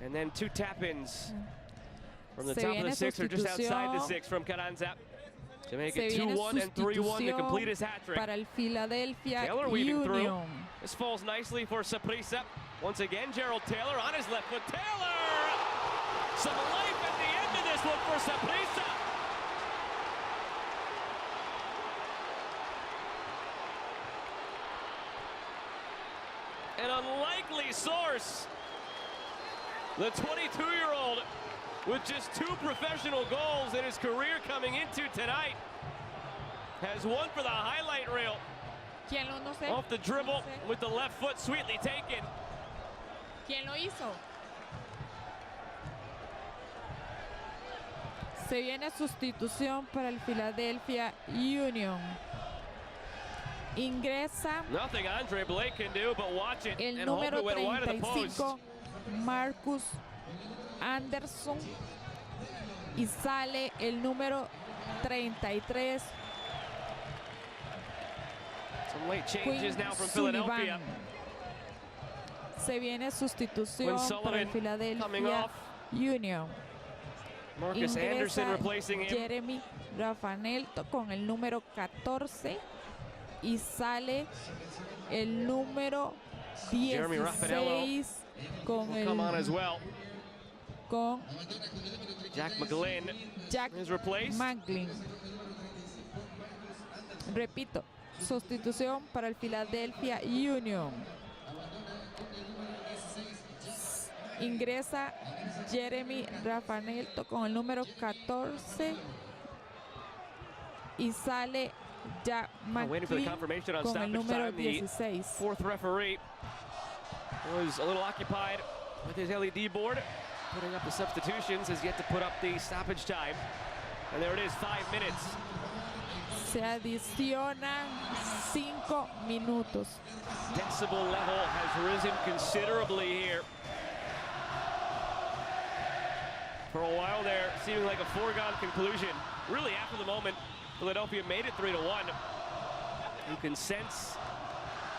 And then two tap-ins from the top of the six or just outside the six from Carranza to make it 2-1 and 3-1 to complete his hat-trick. Para el Philadelphia Taylor weaving through. Union. This falls nicely for Saprissa. Once again, Gerald Taylor on his left foot. Taylor! Some life at the end of this one for Saprissa. An unlikely source. The 22-year-old with just 2 professional goals in his career coming into tonight has one for the highlight reel. ¿Quién lo no sé? Off the dribble with the left foot, sweetly taken. ¿Quién lo hizo? Se viene sustitución para el Philadelphia Union. Ingresa Nothing Andre Blake can do but watch it el and hope número it went wide of the post. 35, Marcus Anderson, y sale el número 33, Some late changes now from Sullivan. Philadelphia. Se viene sustitución para el coming Philadelphia off. Union. Marcus Anderson Ingresa replacing him. Jeremy Rafanel con el número 14 y sale el número 16 con will el come on as well. con Jack McGlynn Jack is replaced. Manglin. Repito, sustitución para el Philadelphia Union. Ingresa Jeremy Rafanel con el número 14 y sale Jack Waiting for the McGlynn confirmation on con el stoppage número time. The 16. fourth referee was a little occupied with his LED board. Putting up the substitutions, has yet to put up the stoppage time. And there it is, 5 minutes. Se adicionan 5 minutos. Decibel level has risen considerably here. For a while there, seeming like a foregone conclusion. Really, after the moment, Philadelphia made it 3-1. You can sense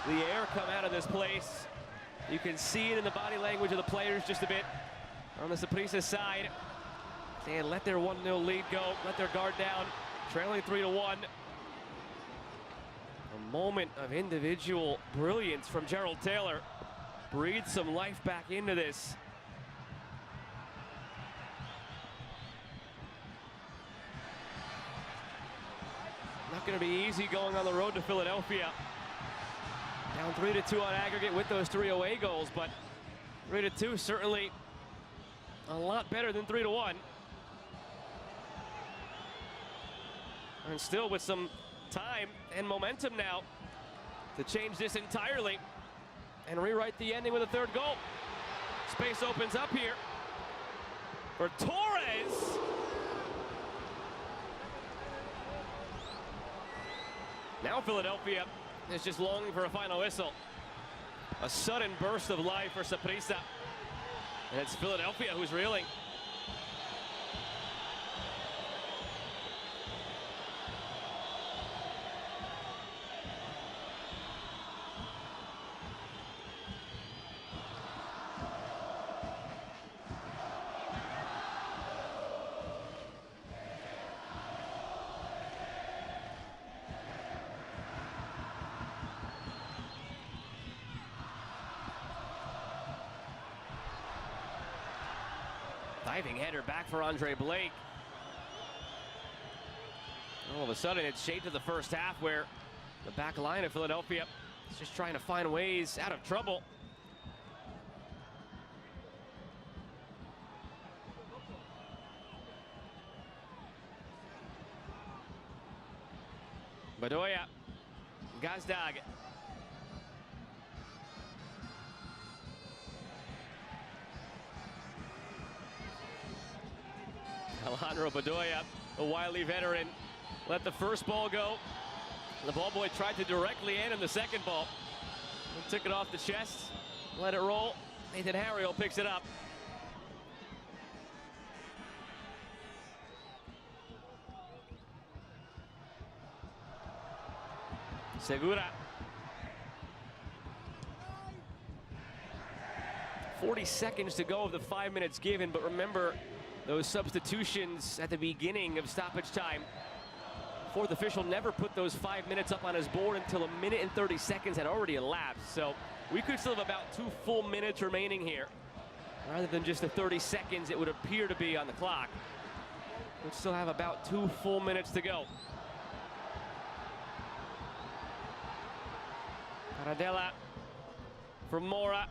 the air come out of this place. You can see it in the body language of the players just a bit. On the Saprissa side, they let their 1-0 lead go, let their guard down, trailing 3-1. A moment of individual brilliance from Gerald Taylor. Breathed some life back into this. Not going to be easy going on the road to Philadelphia. Down 3-2 on aggregate with those 3 away goals, but 3-2 certainly a lot better than 3-1. And still with some time and momentum now to change this entirely and rewrite the ending with a 3rd goal. Space opens up here for Torres. Now Philadelphia is just longing for a final whistle. A sudden burst of life for Saprissa. And it's Philadelphia who's reeling. Diving header back for Andre Blake. All of a sudden, it's shaped to the first half where the back line of Philadelphia is just trying to find ways out of trouble. Bedoya, Gazdag. Alejandro Bedoya, a wily veteran, let the first ball go. The ball boy tried to directly end in the second ball. He took it off the chest, let it roll. Nathan Harriel picks it up. Segura. 40 seconds to go of the 5 minutes given, but remember, those substitutions at the beginning of stoppage time. Fourth official never put those 5 minutes up on his board until 1 minute and 30 seconds had already elapsed. So we could still have about 2 full minutes remaining here, rather than just the 30 seconds it would appear to be on the clock. We'd still have about 2 full minutes to go. Paradella from Mora.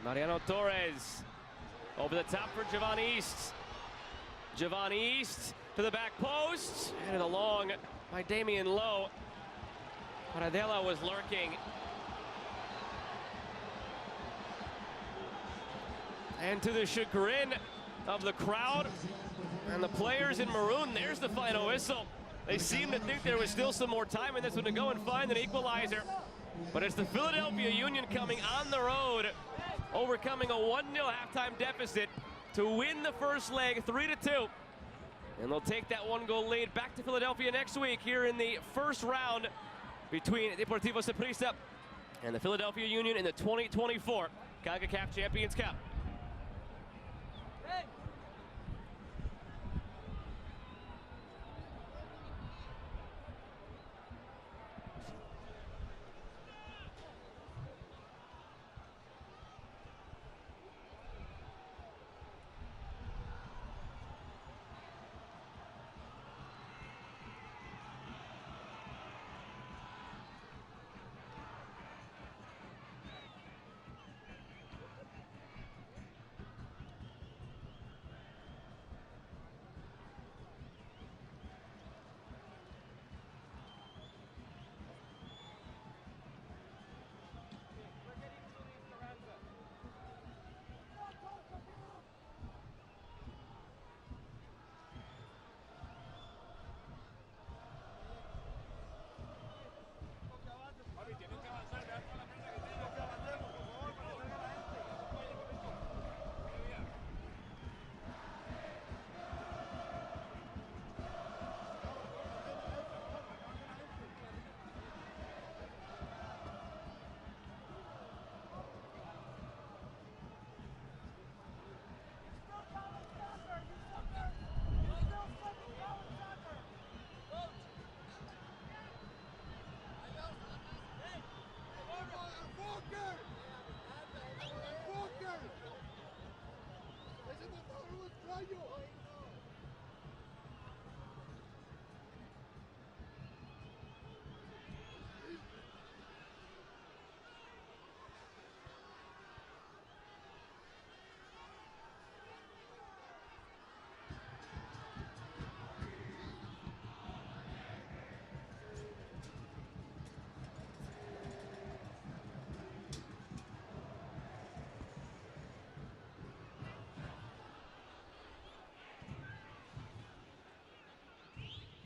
Mariano Torres over the top for Javon East. Javon East to the back post, and along by Damian Lowe. Paradella was lurking. And to the chagrin of the crowd and the players in maroon, there's the final whistle. They seem to think there was still some more time in this one to go and find an equalizer. But it's the Philadelphia Union coming on the road, overcoming a 1-0 halftime deficit to win the first leg 3-2. And they'll take that 1-goal lead back to Philadelphia next week here in the first round between Deportivo Saprissa and the Philadelphia Union in the 2024 ConcaCaf Champions Cup. ¡Ese motor es rayo!